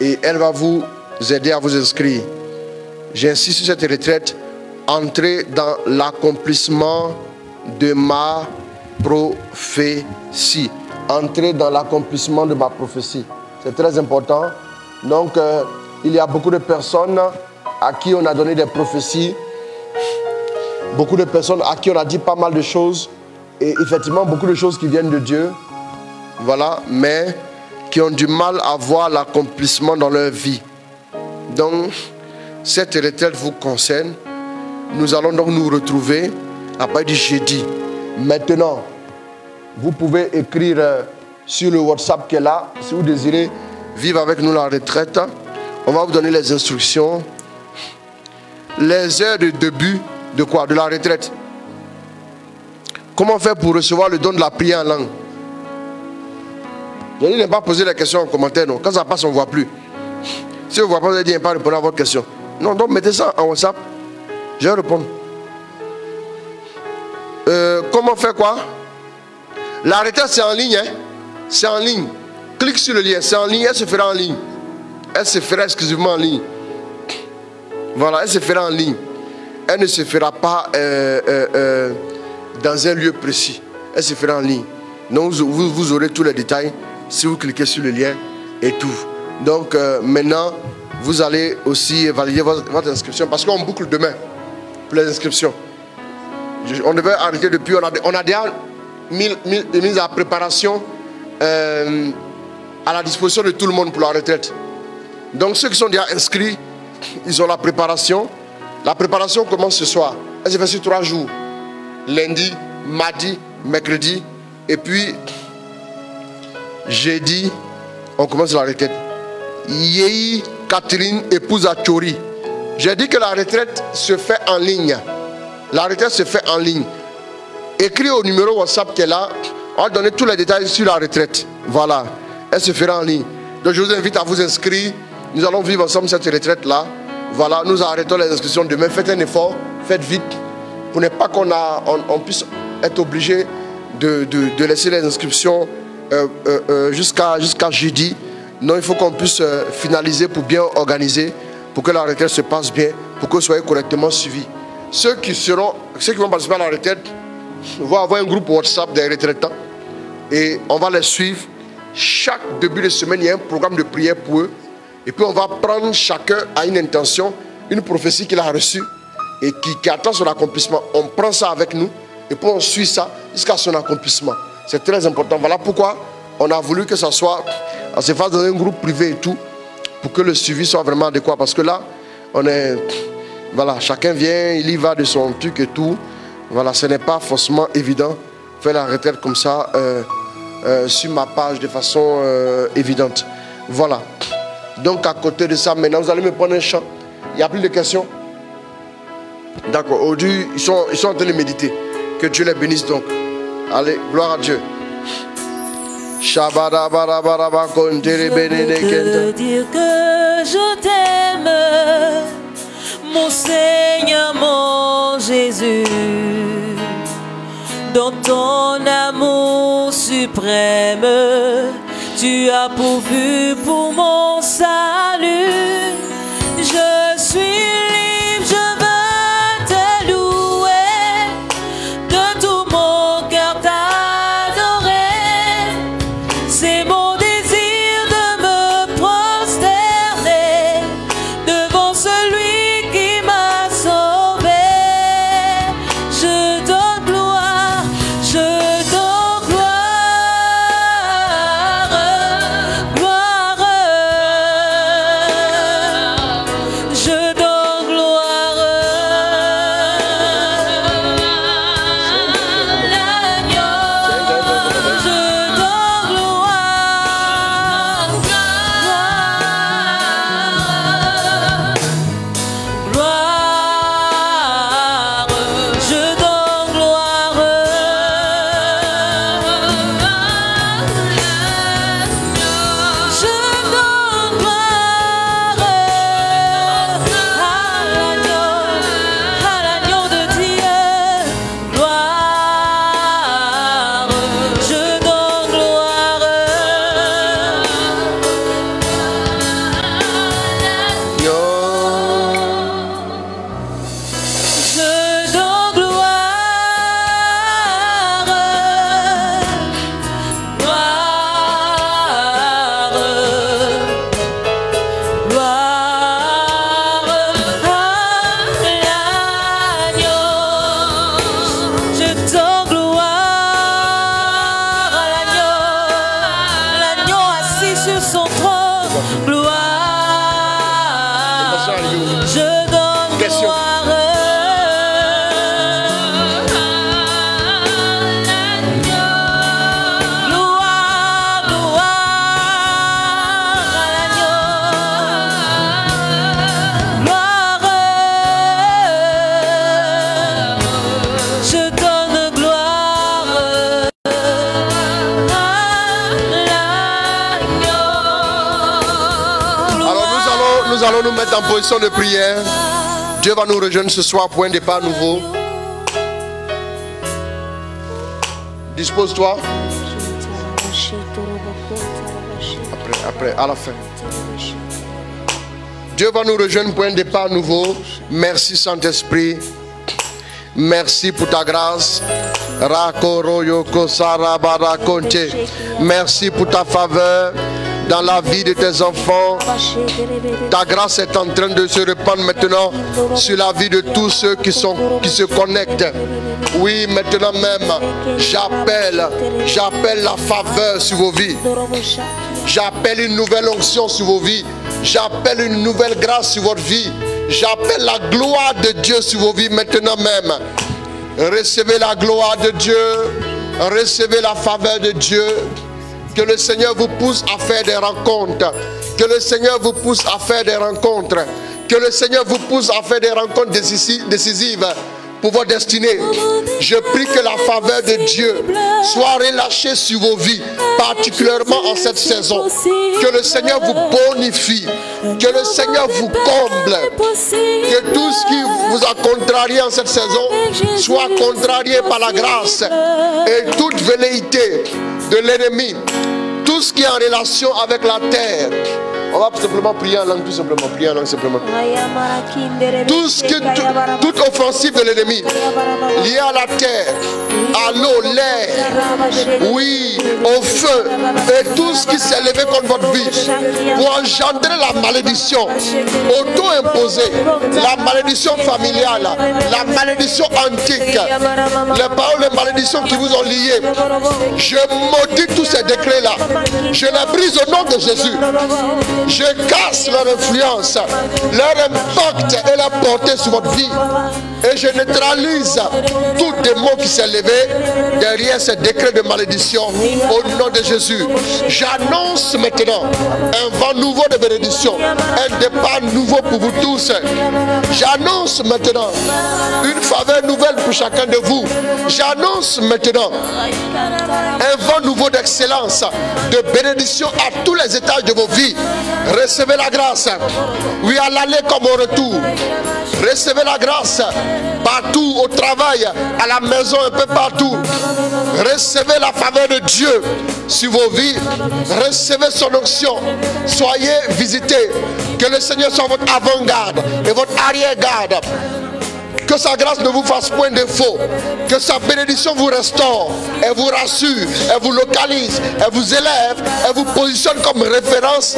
Et elle va vous aider à vous inscrire. J'insiste sur cette retraite. Entrez dans l'accomplissement de ma prophétie. Entrer dans l'accomplissement de ma prophétie. C'est très important. Donc, il y a beaucoup de personnes à qui on a donné des prophéties. Beaucoup de personnes à qui on a dit pas mal de choses. Et effectivement, beaucoup de choses qui viennent de Dieu. Voilà, mais qui ont du mal à voir l'accomplissement dans leur vie. Donc, cette retraite vous concerne. Nous allons donc nous retrouver à partir du jeudi. Maintenant, vous pouvez écrire sur le WhatsApp qui est là. Si vous désirez vivre avec nous la retraite, on va vous donner les instructions. Les heures de début de quoi? De la retraite. Comment faire pour recevoir le don de la prière en langue? Je n'ai pas posé la question en commentaire. Non. Quand ça passe, on ne voit plus. Si vous ne voyez pas, vous allez dire, pas répondre à votre question. Non, donc mettez ça en WhatsApp. Je vais répondre. Comment faire quoi? La retraite, c'est en ligne. Hein? C'est en ligne. Clique sur le lien. C'est en ligne. Elle se fera en ligne. Elle se fera exclusivement en ligne. Voilà, elle se fera en ligne. Elle ne se fera pas dans un lieu précis. Elle se fera en ligne. Donc vous aurez tous les détails si vous cliquez sur le lien et tout. Donc maintenant, vous allez aussi valider votre inscription parce qu'on boucle demain pour les inscriptions. On devait arrêter depuis, on a déjà mis la préparation à la disposition de tout le monde pour la retraite. Donc ceux qui sont déjà inscrits, ils ont la préparation. La préparation commence ce soir. Elle se fait sur 3 jours. Lundi, mardi, mercredi. Et puis, jeudi, on commence la retraite. Yei Catherine, épouse à Chori. J'ai dit que la retraite se fait en ligne. La retraite se fait en ligne. écris au numéro WhatsApp qui est là. On va donner tous les détails sur la retraite. Voilà. Elle se fera en ligne. Donc je vous invite à vous inscrire. Nous allons vivre ensemble cette retraite-là. Voilà, nous arrêtons les inscriptions demain. Faites un effort, faites vite. Pour ne pas qu'on puisse être obligé de laisser les inscriptions jusqu'à jeudi. Non, il faut qu'on puisse finaliser pour bien organiser, pour que la retraite se passe bien, pour que vous soyez correctement suivis. Ceux qui vont participer à la retraite vont avoir un groupe WhatsApp des retraitants et on va les suivre. Chaque début de semaine, il y a un programme de prière pour eux. Et puis on va prendre chacun à une intention, une prophétie qu'il a reçue et qui attend son accomplissement. On prend ça avec nous et puis on suit ça jusqu'à son accomplissement. C'est très important. Voilà pourquoi on a voulu que ça soit, on se fasse dans un groupe privé et tout, pour que le suivi soit vraiment adéquat. Parce que là, voilà, chacun vient, il y va de son truc et tout. Voilà, ce n'est pas forcément évident faire la retraite comme ça sur ma page de façon évidente. Voilà. Donc à côté de ça, maintenant vous allez me prendre un chant. Il n'y a plus de questions. D'accord. Aujourd'hui, ils sont en train de méditer. Que Dieu les bénisse donc. Allez, gloire à Dieu. Je veux dire que je t'aime, mon Seigneur, mon Jésus. Dans ton amour suprême, tu as pourvu pour mon salut. Je suis libre, je veux te louer, de tout mon cœur t'adorer. C'est mon désir de me prosterner devant celui qui m'a sauvé. Je donne gloire, je donne gloire. Nous mettre en position de prière. Dieu va nous rejoindre ce soir pour un départ nouveau. Dispose-toi. Après, à la fin. Dieu va nous rejoindre pour un départ nouveau. Merci Saint-Esprit. Merci pour ta grâce. Merci pour ta faveur dans la vie de tes enfants. Ta grâce est en train de se répandre maintenant sur la vie de tous ceux qui se connectent. Oui, maintenant même, j'appelle la faveur sur vos vies. J'appelle une nouvelle onction sur vos vies. J'appelle une nouvelle grâce sur votre vie. J'appelle la gloire de Dieu sur vos vies maintenant même. Recevez la gloire de Dieu. Recevez la faveur de Dieu. Que le Seigneur vous pousse à faire des rencontres. Que le Seigneur vous pousse à faire des rencontres. Que le Seigneur vous pousse à faire des rencontres décisives pour votre destinée. Je prie que la faveur de Dieu soit relâchée sur vos vies, particulièrement en cette saison. Que le Seigneur vous bonifie, que le Seigneur vous comble, que tout ce qui vous a contrarié en cette saison soit contrarié par la grâce, et toute velléité de l'ennemi, tout ce qui est en relation avec la terre. On va simplement prier en langue, tout simplement, prier en langue simplement. Toute offensive de l'ennemi liée à la terre, à l'eau, l'air, oui, au feu, et tout ce qui s'est levé contre votre vie pour engendrer la malédiction auto-imposée, la malédiction familiale, la malédiction antique, les paroles de malédiction qui vous ont liés. Je maudis tous ces décrets-là. Je les brise au nom de Jésus. Je casse leur influence, leur impact et leur portée sur votre vie. Et je neutralise tout démon qui s'est levé derrière ces décrets de malédiction au nom de Jésus. J'annonce maintenant un vent nouveau de bénédiction, un départ nouveau pour vous tous. J'annonce maintenant une faveur nouvelle pour chacun de vous. J'annonce maintenant un vent nouveau d'excellence, de bénédiction à tous les étages de vos vies. Recevez la grâce. Oui, à l'aller comme au retour. Recevez la grâce partout, au travail, à la maison, un peu partout. Recevez la faveur de Dieu sur vos vies. Recevez son onction. Soyez visités. Que le Seigneur soit votre avant-garde et votre arrière-garde. Que sa grâce ne vous fasse point défaut. Que sa bénédiction vous restaure. Elle vous rassure. Elle vous localise. Elle vous élève. Elle vous positionne comme référence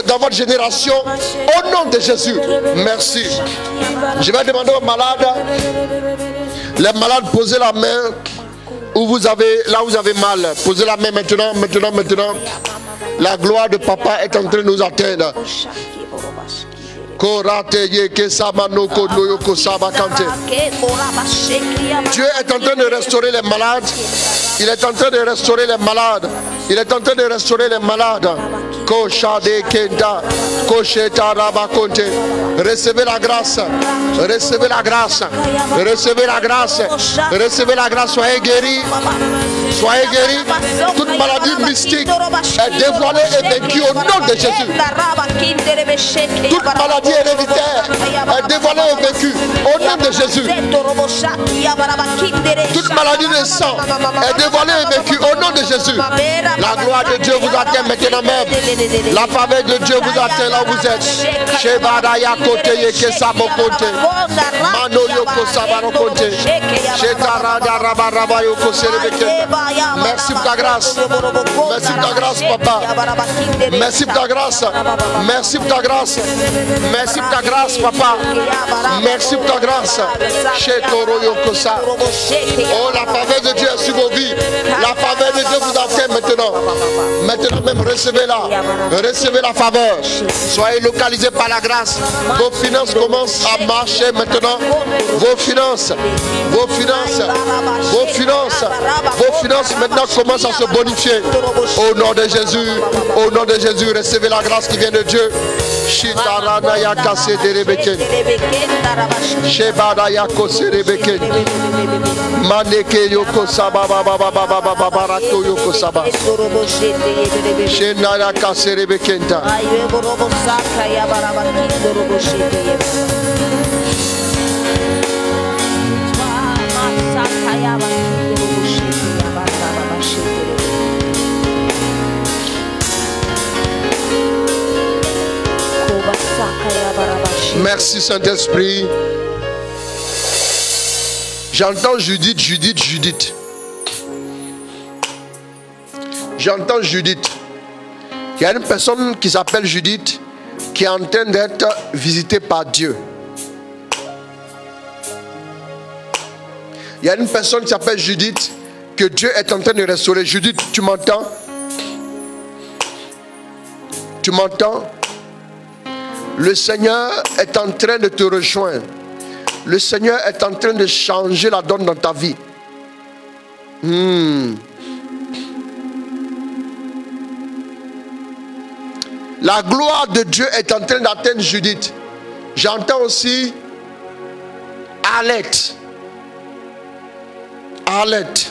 dans votre génération. Au nom de Jésus. Merci. Je vais demander aux malades. Les malades, posez la main où vous avez, là où vous avez mal. Posez la main maintenant. La gloire de Papa est en train de nous atteindre. Dieu est en train de restaurer les malades. Il est en train de restaurer les malades. Il est en train de restaurer les malades. Recevez la grâce. Recevez la grâce. Recevez la grâce. Recevez la grâce. Soyez guéris. Soyez guéris. Toute maladie mystique est dévoilée et vaincue au nom de Jésus. Toute maladie héréditaire est dévoilée et vaincue au nom de Jésus. Toute maladie de sang est dévoilée et vaincue au nom de Jésus. La gloire de Dieu vous atteint maintenant même. La faveur de Dieu vous atteint là où vous êtes. Shebadaya kote yeke sabo kote. Mano yoko sabaro kote. Shetarada rabaraba yoko serebeke. Merci pour ta grâce. Merci pour ta grâce, Papa. Merci pour ta grâce. Merci pour ta grâce. Merci pour ta grâce, Papa. Merci pour ta grâce. Shetoro yoko sa. Oh, la faveur de Dieu est sur vos vies. La faveur de Dieu vous atteint maintenant. Maintenant même, recevez-la. Recevez la faveur. Soyez localisés par la grâce. Vos finances commencent à marcher maintenant. Vos finances maintenant commencent à se bonifier. Au nom de Jésus, au nom de Jésus, recevez la grâce qui vient de Dieu. Shitarana kase derebeke. Shebada kose rebeke. Maneke yoko saba baba baba baba baba rato yoko saba. Shenara kase rebekenta. Merci Saint-Esprit. J'entends Judith. J'entends Judith. Il y a une personne qui s'appelle Judith qui est en train d'être visitée par Dieu. Il y a une personne qui s'appelle Judith que Dieu est en train de restaurer. Judith, tu m'entends? Tu m'entends? Le Seigneur est en train de te rejoindre. Le Seigneur est en train de changer la donne dans ta vie. La gloire de Dieu est en train d'atteindre Judith. J'entends aussi Alette. Arlette.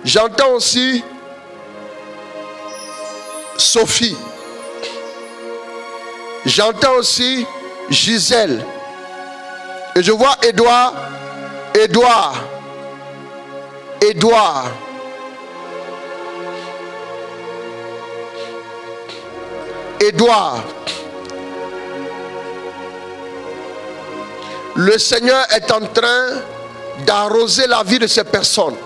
J'entends aussi Sophie. J'entends aussi Gisèle. Et je vois Édouard. Le Seigneur est en train d'arroser la vie de ces personnes.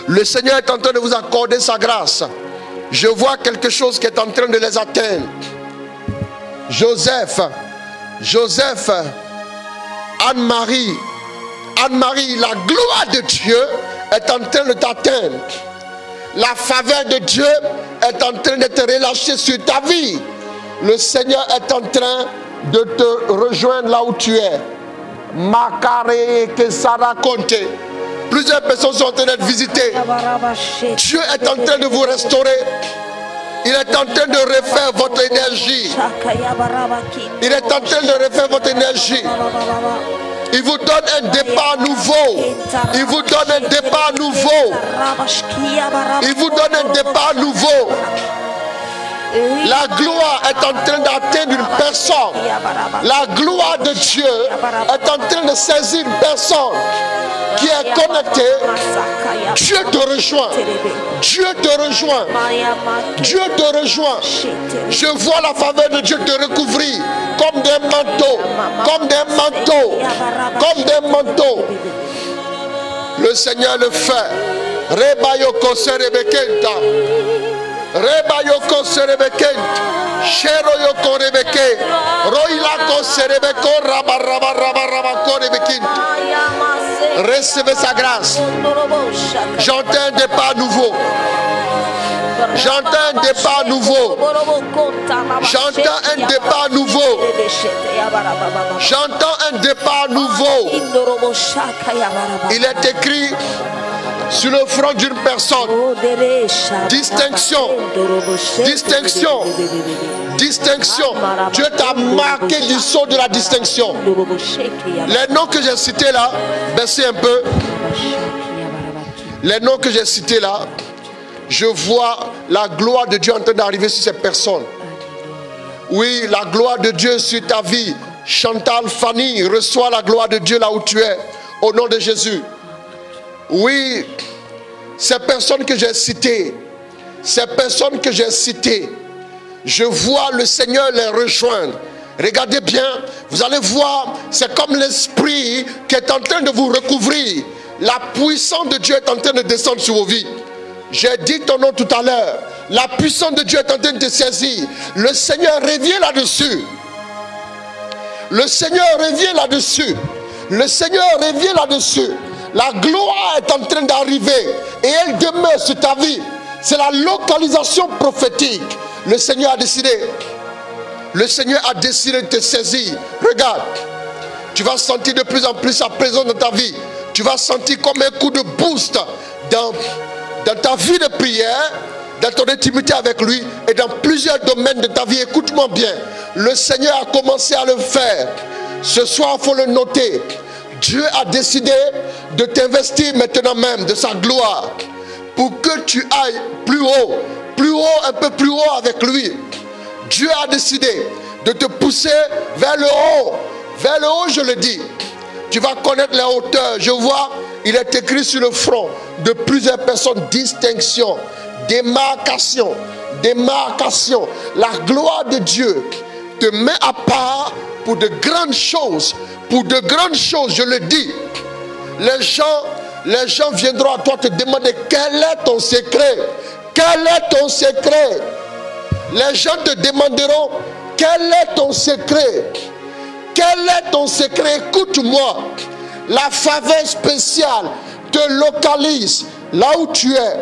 Le Seigneur est en train de vous accorder sa grâce. Je vois quelque chose qui est en train de les atteindre. Joseph, Anne-Marie, la gloire de Dieu est en train de t'atteindre. La faveur de Dieu est en train de te relâcher sur ta vie. Le Seigneur est en train de te rejoindre là où tu es. Makare que ça raconte. Plusieurs personnes sont en train d'être visitées. Dieu est en train de vous restaurer. Il est en train de refaire votre énergie. Il est en train de refaire votre énergie. Il vous donne un départ nouveau. Il vous donne un départ nouveau. Il vous donne un départ nouveau. La gloire est en train d'atteindre une personne. La gloire de Dieu est en train de saisir une personne qui est connectée. Dieu te rejoint. Dieu te rejoint. Dieu te rejoint. Je vois la faveur de Dieu te recouvrir comme des manteaux. Comme des manteaux. Comme des manteaux. Le Seigneur le fait. Rebayoko serebekenta. Rebayoko serebekent. Sheroyoko rebeke. Roilako serebeko rabarabarabarabako rebekint. Recevez sa grâce. J'entends un départ nouveau. J'entends un départ nouveau. J'entends un départ nouveau. J'entends un départ nouveau. Il est écrit sur le front d'une personne. Distinction. Distinction. Distinction. Dieu t'a marqué du sceau de la distinction. Les noms que j'ai cités là, baissez un peu. Les noms que j'ai cités là, je vois la gloire de Dieu en train d'arriver sur ces personnes. Oui, la gloire de Dieu sur ta vie. Chantal, Fanny, reçois la gloire de Dieu là où tu es. Au nom de Jésus. Oui, ces personnes que j'ai citées, je vois le Seigneur les rejoindre. Regardez bien, vous allez voir, c'est comme l'esprit qui est en train de vous recouvrir. La puissance de Dieu est en train de descendre sur vos vies. J'ai dit ton nom tout à l'heure. La puissance de Dieu est en train de te saisir. Le Seigneur revient là-dessus. Le Seigneur revient là-dessus. Le Seigneur revient là-dessus. La gloire est en train d'arriver et elle demeure sur ta vie. C'est la localisation prophétique. Le Seigneur a décidé. Le Seigneur a décidé de te saisir. Regarde, tu vas sentir de plus en plus sa présence dans ta vie. Tu vas sentir comme un coup de boost dans ta vie de prière, dans ton intimité avec lui et dans plusieurs domaines de ta vie. Écoute-moi bien. Le Seigneur a commencé à le faire. Ce soir, il faut le noter. Dieu a décidé de t'investir maintenant même de sa gloire pour que tu ailles plus haut, un peu plus haut avec lui. Dieu a décidé de te pousser vers le haut, je le dis. Tu vas connaître les hauteurs. Je vois, il est écrit sur le front de plusieurs personnes, distinction, démarcation. La gloire de Dieu te met à part pour de grandes choses. Pour de grandes choses, je le dis. Les gens viendront à toi te demander quel est ton secret. Quel est ton secret? Les gens te demanderont quel est ton secret? Quel est ton secret? Écoute-moi. La faveur spéciale te localise là où tu es.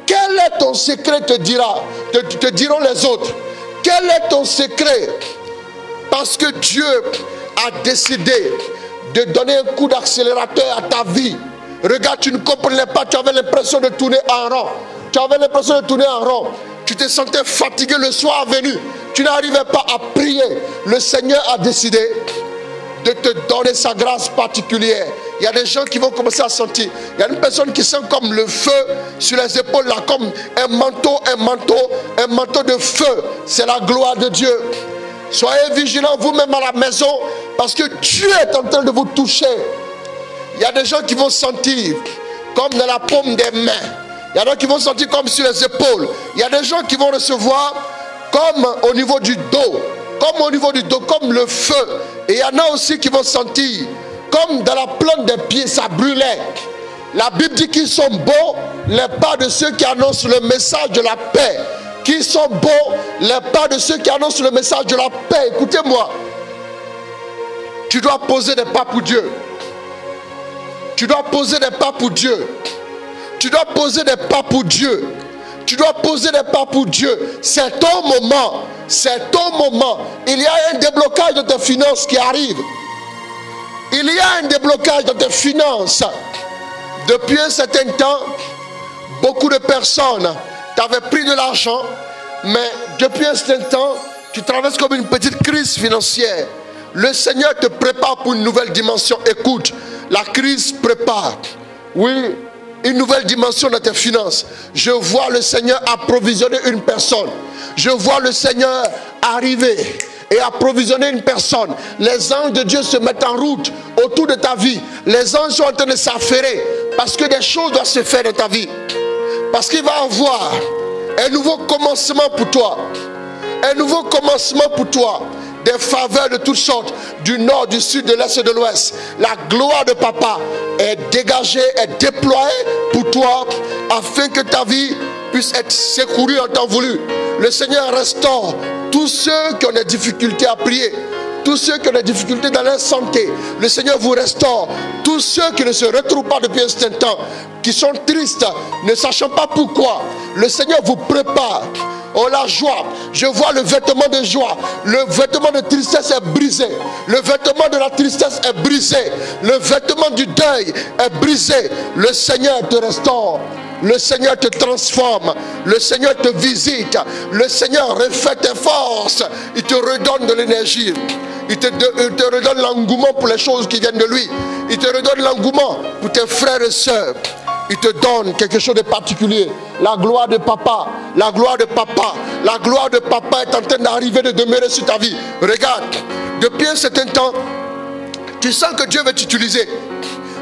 Quel est ton secret te diront les autres. Quel est ton secret? Parce que Dieu a décidé de donner un coup d'accélérateur à ta vie. Regarde, tu ne comprenais pas, tu avais l'impression de tourner en rond. Tu te sentais fatigué le soir venu. Tu n'arrivais pas à prier. Le Seigneur a décidé de te donner sa grâce particulière. Il y a des gens qui vont commencer à sentir. Il y a une personne qui sent comme le feu sur les épaules, là, comme un manteau de feu. C'est la gloire de Dieu. Soyez vigilants vous-même à la maison, parce que Dieu est en train de vous toucher. Il y a des gens qui vont sentir comme dans la paume des mains. Il y en a qui vont sentir comme sur les épaules. Il y a des gens qui vont recevoir comme au niveau du dos. Comme le feu. Et il y en a aussi qui vont sentir comme dans la plante des pieds, ça brûlait. La Bible dit qu'ils sont beaux les pas de ceux qui annoncent le message de la paix. Qui sont beaux les pas de ceux qui annoncent le message de la paix. Écoutez-moi. Tu dois poser des pas pour Dieu. Tu dois poser des pas pour Dieu. Tu dois poser des pas pour Dieu. Tu dois poser des pas pour Dieu. C'est ton moment. C'est ton moment. Il y a un déblocage de tes finances qui arrive. Il y a un déblocage de tes finances. Depuis un certain temps, beaucoup de personnes t'avaient pris de l'argent, mais depuis un certain temps, tu traverses comme une petite crise financière. Le Seigneur te prépare pour une nouvelle dimension. Écoute, la crise prépare. Oui, une nouvelle dimension dans tes finances. Je vois le Seigneur approvisionner une personne. Je vois le Seigneur arriver et approvisionner une personne. Les anges de Dieu se mettent en route autour de ta vie. Les anges sont en train de s'affairer parce que des choses doivent se faire dans ta vie. Parce qu'il va y avoir un nouveau commencement pour toi. Un nouveau commencement pour toi. Des faveurs de toutes sortes, du nord, du sud, de l'est et de l'ouest. La gloire de Papa est dégagée, est déployée pour toi, afin que ta vie puisse être secourue en temps voulu. Le Seigneur restaure tous ceux qui ont des difficultés à prier, tous ceux qui ont des difficultés dans leur santé. Le Seigneur vous restaure. Tous ceux qui ne se retrouvent pas depuis un certain temps, qui sont tristes, ne sachant pas pourquoi, le Seigneur vous prépare. Oh, la joie, je vois le vêtement de joie. Le vêtement de tristesse est brisé. Le vêtement de la tristesse est brisé. Le vêtement du deuil est brisé. Le Seigneur te restaure. Le Seigneur te transforme. Le Seigneur te visite. Le Seigneur refait tes forces. Il te redonne de l'énergie. Il te redonne l'engouement pour les choses qui viennent de lui. Il te redonne l'engouement pour tes frères et sœurs. Il te donne quelque chose de particulier. La gloire de Papa. La gloire de Papa. La gloire de Papa est en train d'arriver, de demeurer sur ta vie. Regarde, depuis un certain temps, tu sens que Dieu veut t'utiliser.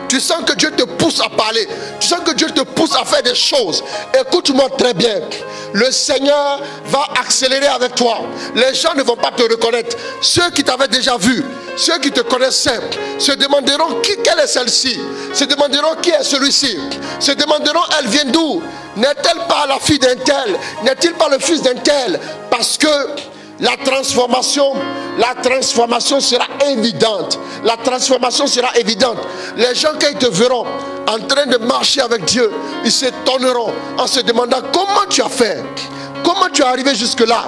Tu sens que Dieu te pousse à parler. Tu sens que Dieu te pousse à faire des choses. Écoute-moi très bien. Le Seigneur va accélérer avec toi. Les gens ne vont pas te reconnaître. Ceux qui t'avaient déjà vu, ceux qui te connaissaient, se demanderont quelle est celle-ci. Se demanderont qui est celui-ci. Se demanderont elle vient d'où. N'est-elle pas la fille d'un tel? N'est-il pas le fils d'un tel? Parce que la transformation sera évidente. La transformation sera évidente. Les gens, quand ils te verront en train de marcher avec Dieu, ils s'étonneront en se demandant comment tu as fait. Comment tu es arrivé jusque-là.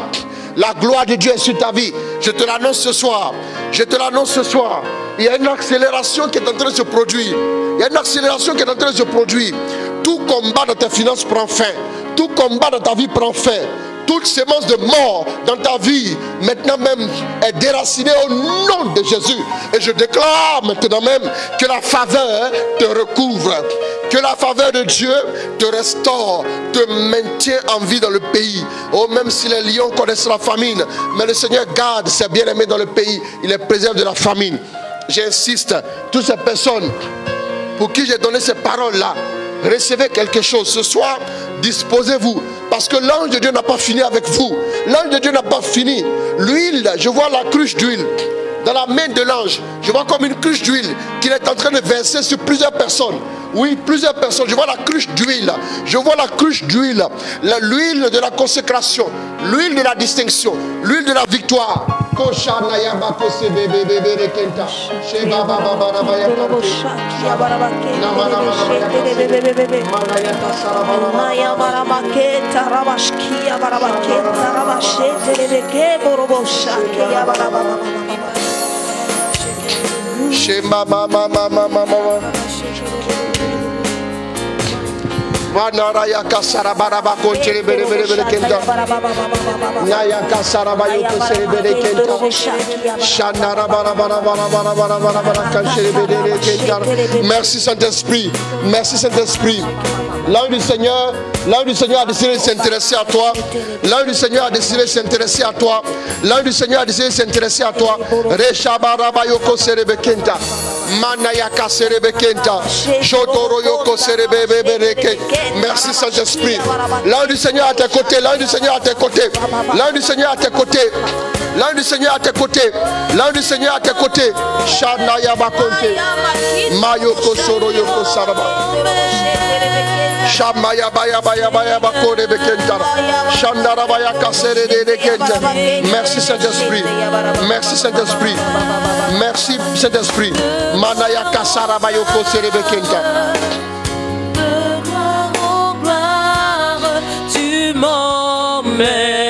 La gloire de Dieu est sur ta vie. Je te l'annonce ce soir. Je te l'annonce ce soir. Il y a une accélération qui est en train de se produire. Il y a une accélération qui est en train de se produire. Tout combat dans tes finances prend fin. Tout combat dans ta vie prend fin. Toute sémence de mort dans ta vie, maintenant même, est déracinée au nom de Jésus. Et je déclare maintenant même que la faveur te recouvre. Que la faveur de Dieu te restaure, te maintient en vie dans le pays. Oh, même si les lions connaissent la famine, mais le Seigneur garde ses bien-aimés dans le pays. Il les préserve de la famine. J'insiste, toutes ces personnes pour qui j'ai donné ces paroles-là, recevez quelque chose. Ce soir, disposez-vous. Parce que l'ange de Dieu n'a pas fini avec vous. L'ange de Dieu n'a pas fini. L'huile, je vois la cruche d'huile dans la main de l'ange. Je vois comme une cruche d'huile qu'il est en train de verser sur plusieurs personnes. Oui, plusieurs personnes. Je vois la cruche d'huile. Je vois la cruche d'huile. L'huile de la consécration. L'huile de la distinction. L'huile de la victoire. Manaraya Kasarabaraba Konchele Bere Kenta. Naya Kasarabayo Kosere Bere Kenta. Shanara Barabara Kanchele Bere Kenta. Merci Saint-Esprit. Merci Saint-Esprit. L'âme du Seigneur a décidé de s'intéresser à toi. L'âme du Seigneur a décidé de s'intéresser à toi. L'âme du Seigneur a décidé de s'intéresser à toi. Reshabarabayoko Serebekenta. Manayaka Serebekenta. Jotoroyoko Serebebeke. Merci Saint-Esprit. L'âme du Seigneur à tes côtés. L'âme du Seigneur à tes côtés. L'âme du Seigneur à tes côtés. L'âme du Seigneur à tes côtés. L'âme du Seigneur à tes côtés. Shanaya Bakonte. Mayoko Soroyoko Saraba. Shamaya baya baya baya bakore bekenta. Shandara baya kasere de bekenta. Merci Saint-Esprit. Merci Saint-Esprit. Merci Saint-Esprit. Manaya kasara bayo kosere bekenta. Tu m'emmènes.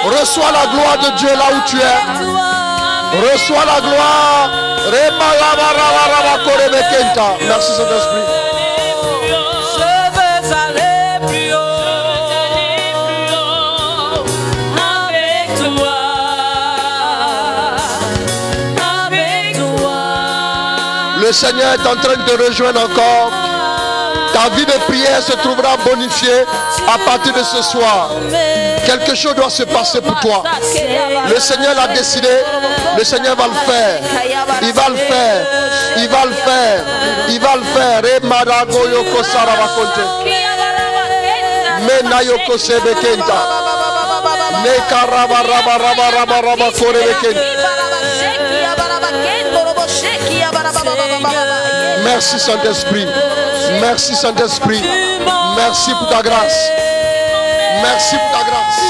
Reçois la gloire de Dieu là où tu es. Reçois la gloire. Merci Saint-Esprit. Je veux aller plus haut avec toi. Avec toi. Le Seigneur est en train de te rejoindre encore. Ta vie de prière se trouvera bonifiée à partir de ce soir. Quelque chose doit se passer pour toi. Le Seigneur l'a décidé. Le Seigneur va le faire. Il va le faire. Il va le faire. Il va le faire. Menayoko sebekenta. Merci Saint-Esprit. Merci Saint-Esprit. Merci pour ta grâce. Merci pour ta grâce.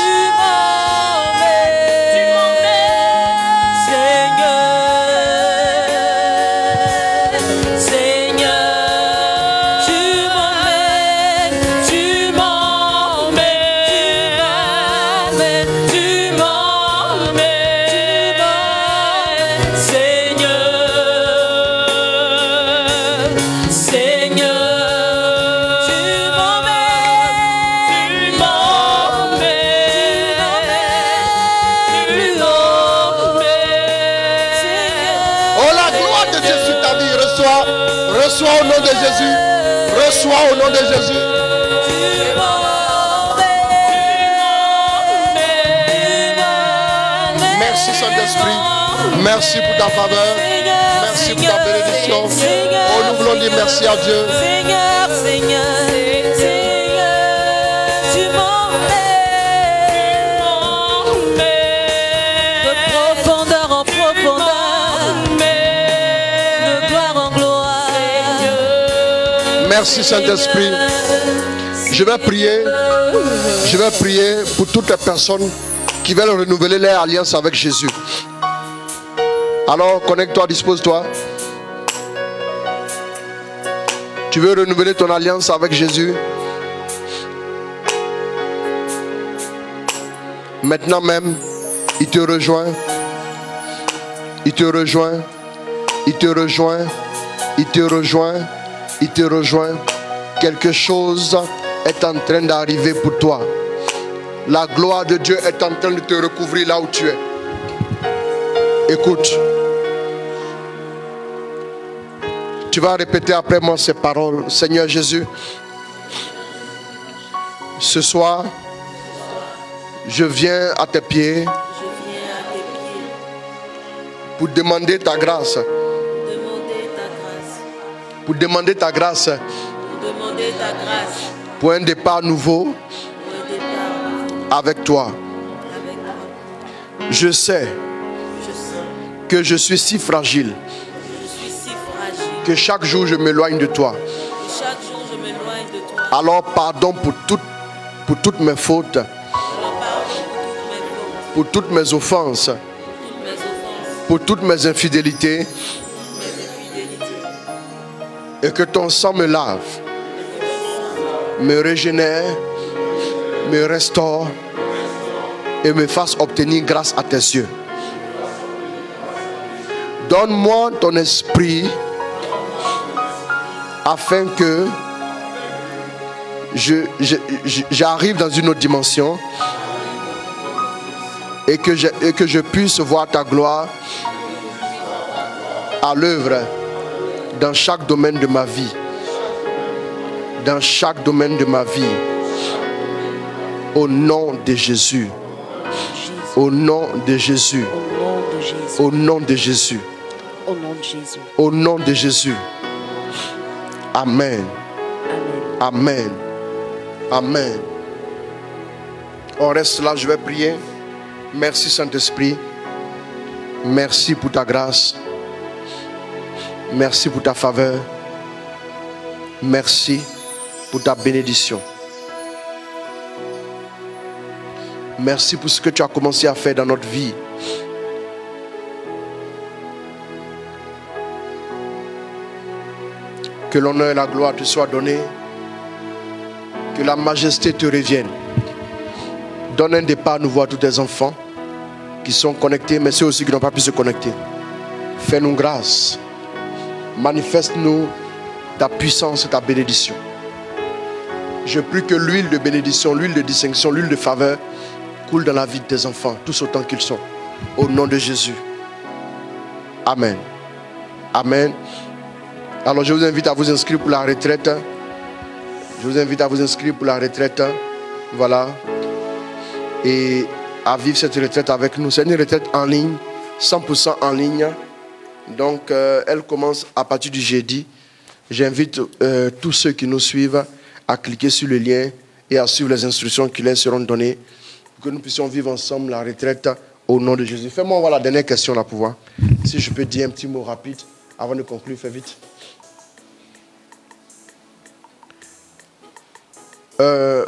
Reçois, reçois au nom de Jésus. Reçois au nom de Jésus. Merci Saint-Esprit. Merci pour ta faveur. Merci pour ta bénédiction. Oh, nous voulons dire merci à Dieu. Seigneur, Seigneur, tu m'emmènes de profondeur en profondeur, de gloire en gloire. Merci Saint-Esprit. Je vais prier pour toutes les personnes qui veulent renouveler leur alliance avec Jésus. Alors, connecte-toi, dispose-toi. Tu veux renouveler ton alliance avec Jésus? Maintenant même, il te rejoint. Il te rejoint. Il te rejoint. Il te rejoint. Il te rejoint. Quelque chose est en train d'arriver pour toi. La gloire de Dieu est en train de te recouvrir là où tu es. Écoute. Tu vas répéter après moi ces paroles. Seigneur Jésus, ce soir, je viens à tes pieds pour demander ta grâce. Pour demander ta grâce. Pour un départ nouveau avec toi. Je sais que je suis si fragile. Que chaque jour je m'éloigne de toi. Alors pardon pour toutes mes fautes. Pour toutes mes offenses. Pour toutes mes infidélités. Et que ton sang me lave. Me régénère. Me restaure. Et me fasse obtenir grâce à tes yeux. Donne-moi ton esprit. Afin que j'arrive dans une autre dimension et que je puisse voir ta gloire à l'œuvre dans chaque domaine de ma vie. Dans chaque domaine de ma vie. Au nom de Jésus. Au nom de Jésus. Au nom de Jésus. Au nom de Jésus. Au nom de Jésus. Amen. Amen. Amen. On reste là, je vais prier. Merci Saint-Esprit. Merci pour ta grâce. Merci pour ta faveur. Merci pour ta bénédiction. Merci pour ce que tu as commencé à faire dans notre vie. Que l'honneur et la gloire te soient donnés. Que la majesté te revienne. Donne un départ nouveau à tous tes enfants qui sont connectés, mais ceux aussi qui n'ont pas pu se connecter. Fais-nous grâce. Manifeste-nous ta puissance et ta bénédiction. Je prie que l'huile de bénédiction, l'huile de distinction, l'huile de faveur coule dans la vie de tes enfants, tous autant qu'ils sont. Au nom de Jésus. Amen. Amen. Alors je vous invite à vous inscrire pour la retraite. Je vous invite à vous inscrire pour la retraite. Voilà. Et à vivre cette retraite avec nous. C'est une retraite en ligne, 100% en ligne. Donc elle commence à partir du jeudi. J'invite tous ceux qui nous suivent à cliquer sur le lien et à suivre les instructions qui leur seront données pour que nous puissions vivre ensemble la retraite au nom de Jésus. Fais-moi voir la dernière question là pour voir. Si je peux dire un petit mot rapide avant de conclure, fais vite.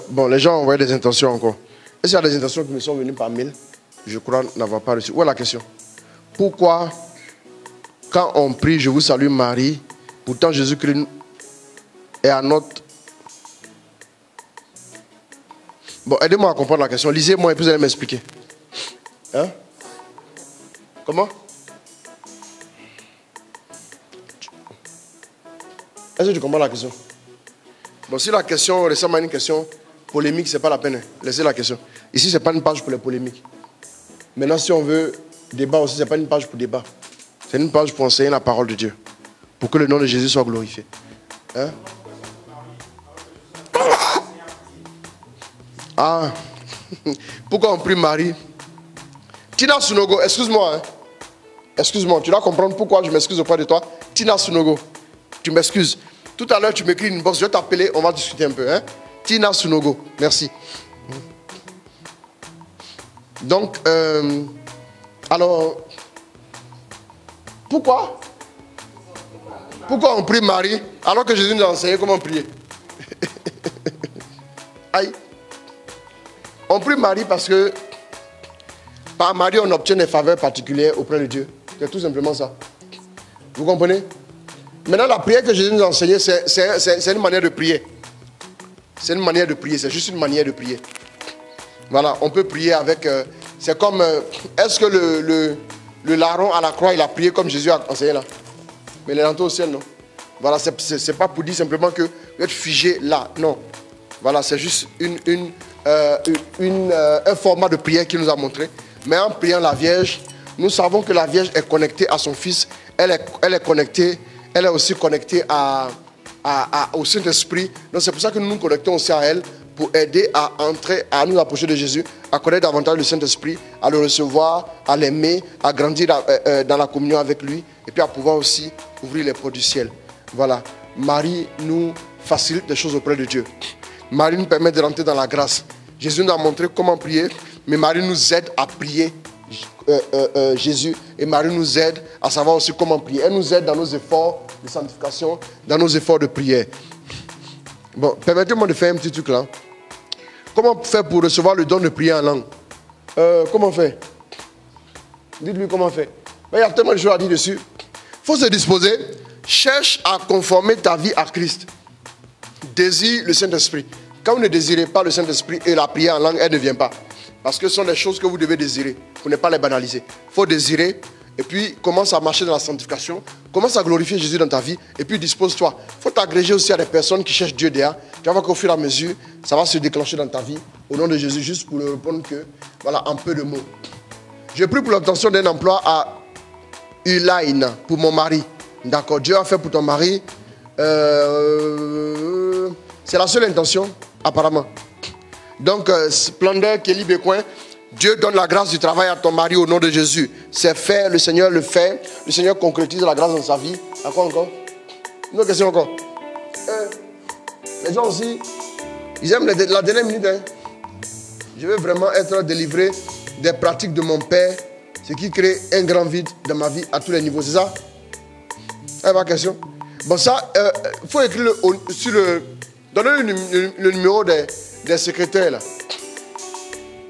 Bon, les gens ont envoyé des intentions encore. Est-ce qu'il y a des intentions qui me sont venues par mail? Je crois n'avoir pas reçu. Où est la question? Pourquoi, quand on prie, je vous salue Marie, pourtant Jésus-Christ est à notre... Bon, aidez-moi à comprendre la question. Lisez-moi et puis vous allez m'expliquer. Hein? Comment? Est-ce que tu comprends la question? Bon, si la question ressemble à une question polémique, ce n'est pas la peine. Laissez la question. Ici, ce n'est pas une page pour les polémiques. Maintenant, si on veut débat aussi, ce n'est pas une page pour débat. C'est une page pour enseigner la parole de Dieu. pour que le nom de Jésus soit glorifié. Hein? Ah, pourquoi on prie Marie? Tina Sunogo, excuse-moi. Hein? Excuse-moi, tu dois comprendre pourquoi je m'excuse auprès de toi. Tina Sunogo, tu m'excuses. Tout à l'heure, tu m'écris une box, je vais t'appeler, on va discuter un peu. Hein? Tina Sunogo, merci. Donc, alors, pourquoi on prie Marie alors que Jésus nous a enseigné comment prier? Aïe. On prie Marie parce que par Marie, on obtient des faveurs particulières auprès de Dieu. C'est tout simplement ça. Vous comprenez? Maintenant, la prière que Jésus nous a enseignée, c'est une manière de prier. C'est une manière de prier, c'est juste une manière de prier. Voilà, on peut prier avec... c'est comme... est-ce que le larron à la croix, il a prié comme Jésus a enseigné là? Mais il est rentré au ciel, non? Voilà, c'est pas pour dire simplement que vous êtes figé là, non. Voilà, c'est juste un format de prière qu'il nous a montré. Mais en priant la Vierge, nous savons que la Vierge est connectée à son Fils. Elle est connectée, elle est aussi connectée au Saint-Esprit. Donc c'est pour ça que nous nous connectons aussi à elle, pour aider à entrer, à nous approcher de Jésus, à connaître davantage le Saint-Esprit, à le recevoir, à l'aimer, à grandir dans la communion avec lui, et puis à pouvoir aussi ouvrir les portes du ciel. Voilà. Marie nous facilite les choses auprès de Dieu. Marie nous permet de rentrer dans la grâce. Jésus nous a montré comment prier, mais Marie nous aide à prier Jésus, et Marie nous aide à savoir aussi comment prier. Elle nous aide dans nos efforts de sanctification, dans nos efforts de prière. Bon, permettez-moi de faire un petit truc là. Comment faire pour recevoir le don de prier en langue? Comment faire? Dites-lui comment faire. Il y a tellement de choses à dire dessus. Il faut se disposer. Cherche à conformer ta vie à Christ. Désire le Saint-Esprit. Quand vous ne désirez pas le Saint-Esprit et la prière en langue, elle ne vient pas. Parce que ce sont des choses que vous devez désirer. Pour ne pas les banaliser. Il faut désirer. Et puis, commence à marcher dans la sanctification. Commence à glorifier Jésus dans ta vie. Et puis, dispose-toi. Il faut t'agréger aussi à des personnes qui cherchent Dieu derrière. Tu vas voir qu'au fur et à mesure, ça va se déclencher dans ta vie. Au nom de Jésus, juste pour le répondre que, voilà, en peu de mots. J'ai pris pour l'obtention d'un emploi à Ulaine, pour mon mari. D'accord, Dieu a fait pour ton mari. C'est la seule intention, apparemment. Donc, Splendeur, Kelly Bécoin, Dieu donne la grâce du travail à ton mari au nom de Jésus. C'est fait, le Seigneur le fait. Le Seigneur concrétise la grâce dans sa vie. À quoi encore? Une autre question encore. Les gens aussi, ils aiment la dernière minute. Hein. Je veux vraiment être délivré des pratiques de mon père, ce qui crée un grand vide dans ma vie à tous les niveaux. C'est ça? C'est ma question. Bon, ça, il faut écrire sur le... Donnez le numéro des secrétaires là.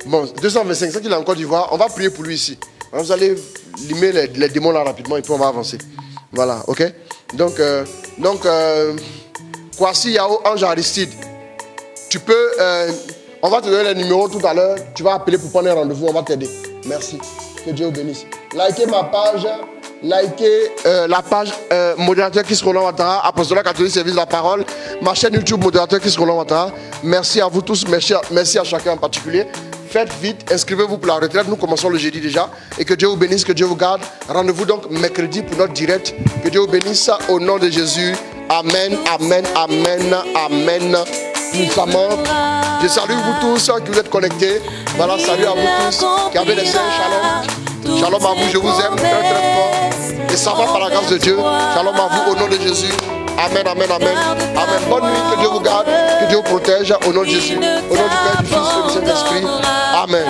Bon, 225, c'est qu'il est en Côte d'Ivoire. On va prier pour lui ici. Vous allez limer les démons là rapidement et puis on va avancer. Voilà, ok? Donc, Kwasi Yao Ange Aristide. Tu peux... on va te donner les numéros tout à l'heure. Tu vas appeler pour prendre un rendez-vous. On va t'aider. Merci. Que Dieu vous bénisse. Likez ma page. Likez la page modérateur Christ Roland Ouattara, Apostolat Catholique Service de la Parole. Ma chaîne YouTube modérateur Christ Roland Ouattara. Merci à vous tous. Merci à chacun en particulier. Faites vite, inscrivez-vous pour la retraite. Nous commençons le jeudi déjà. Et que Dieu vous bénisse, que Dieu vous garde. Rendez-vous donc mercredi pour notre direct. Que Dieu vous bénisse au nom de Jésus. Amen, amen, amen, amen. Puissamment. Je salue vous tous qui vous êtes connectés. Voilà, salut à vous tous qui avez des saints. Shalom. Shalom à vous, je vous aime très très fort. Et ça va par la grâce de Dieu. Shalom à vous au nom de Jésus. Amen, amen, amen. Amen. Bonne nuit, que Dieu vous garde, que Dieu vous protège au nom de Jésus. Au nom du Père, du Fils et du Saint-Esprit. Amen.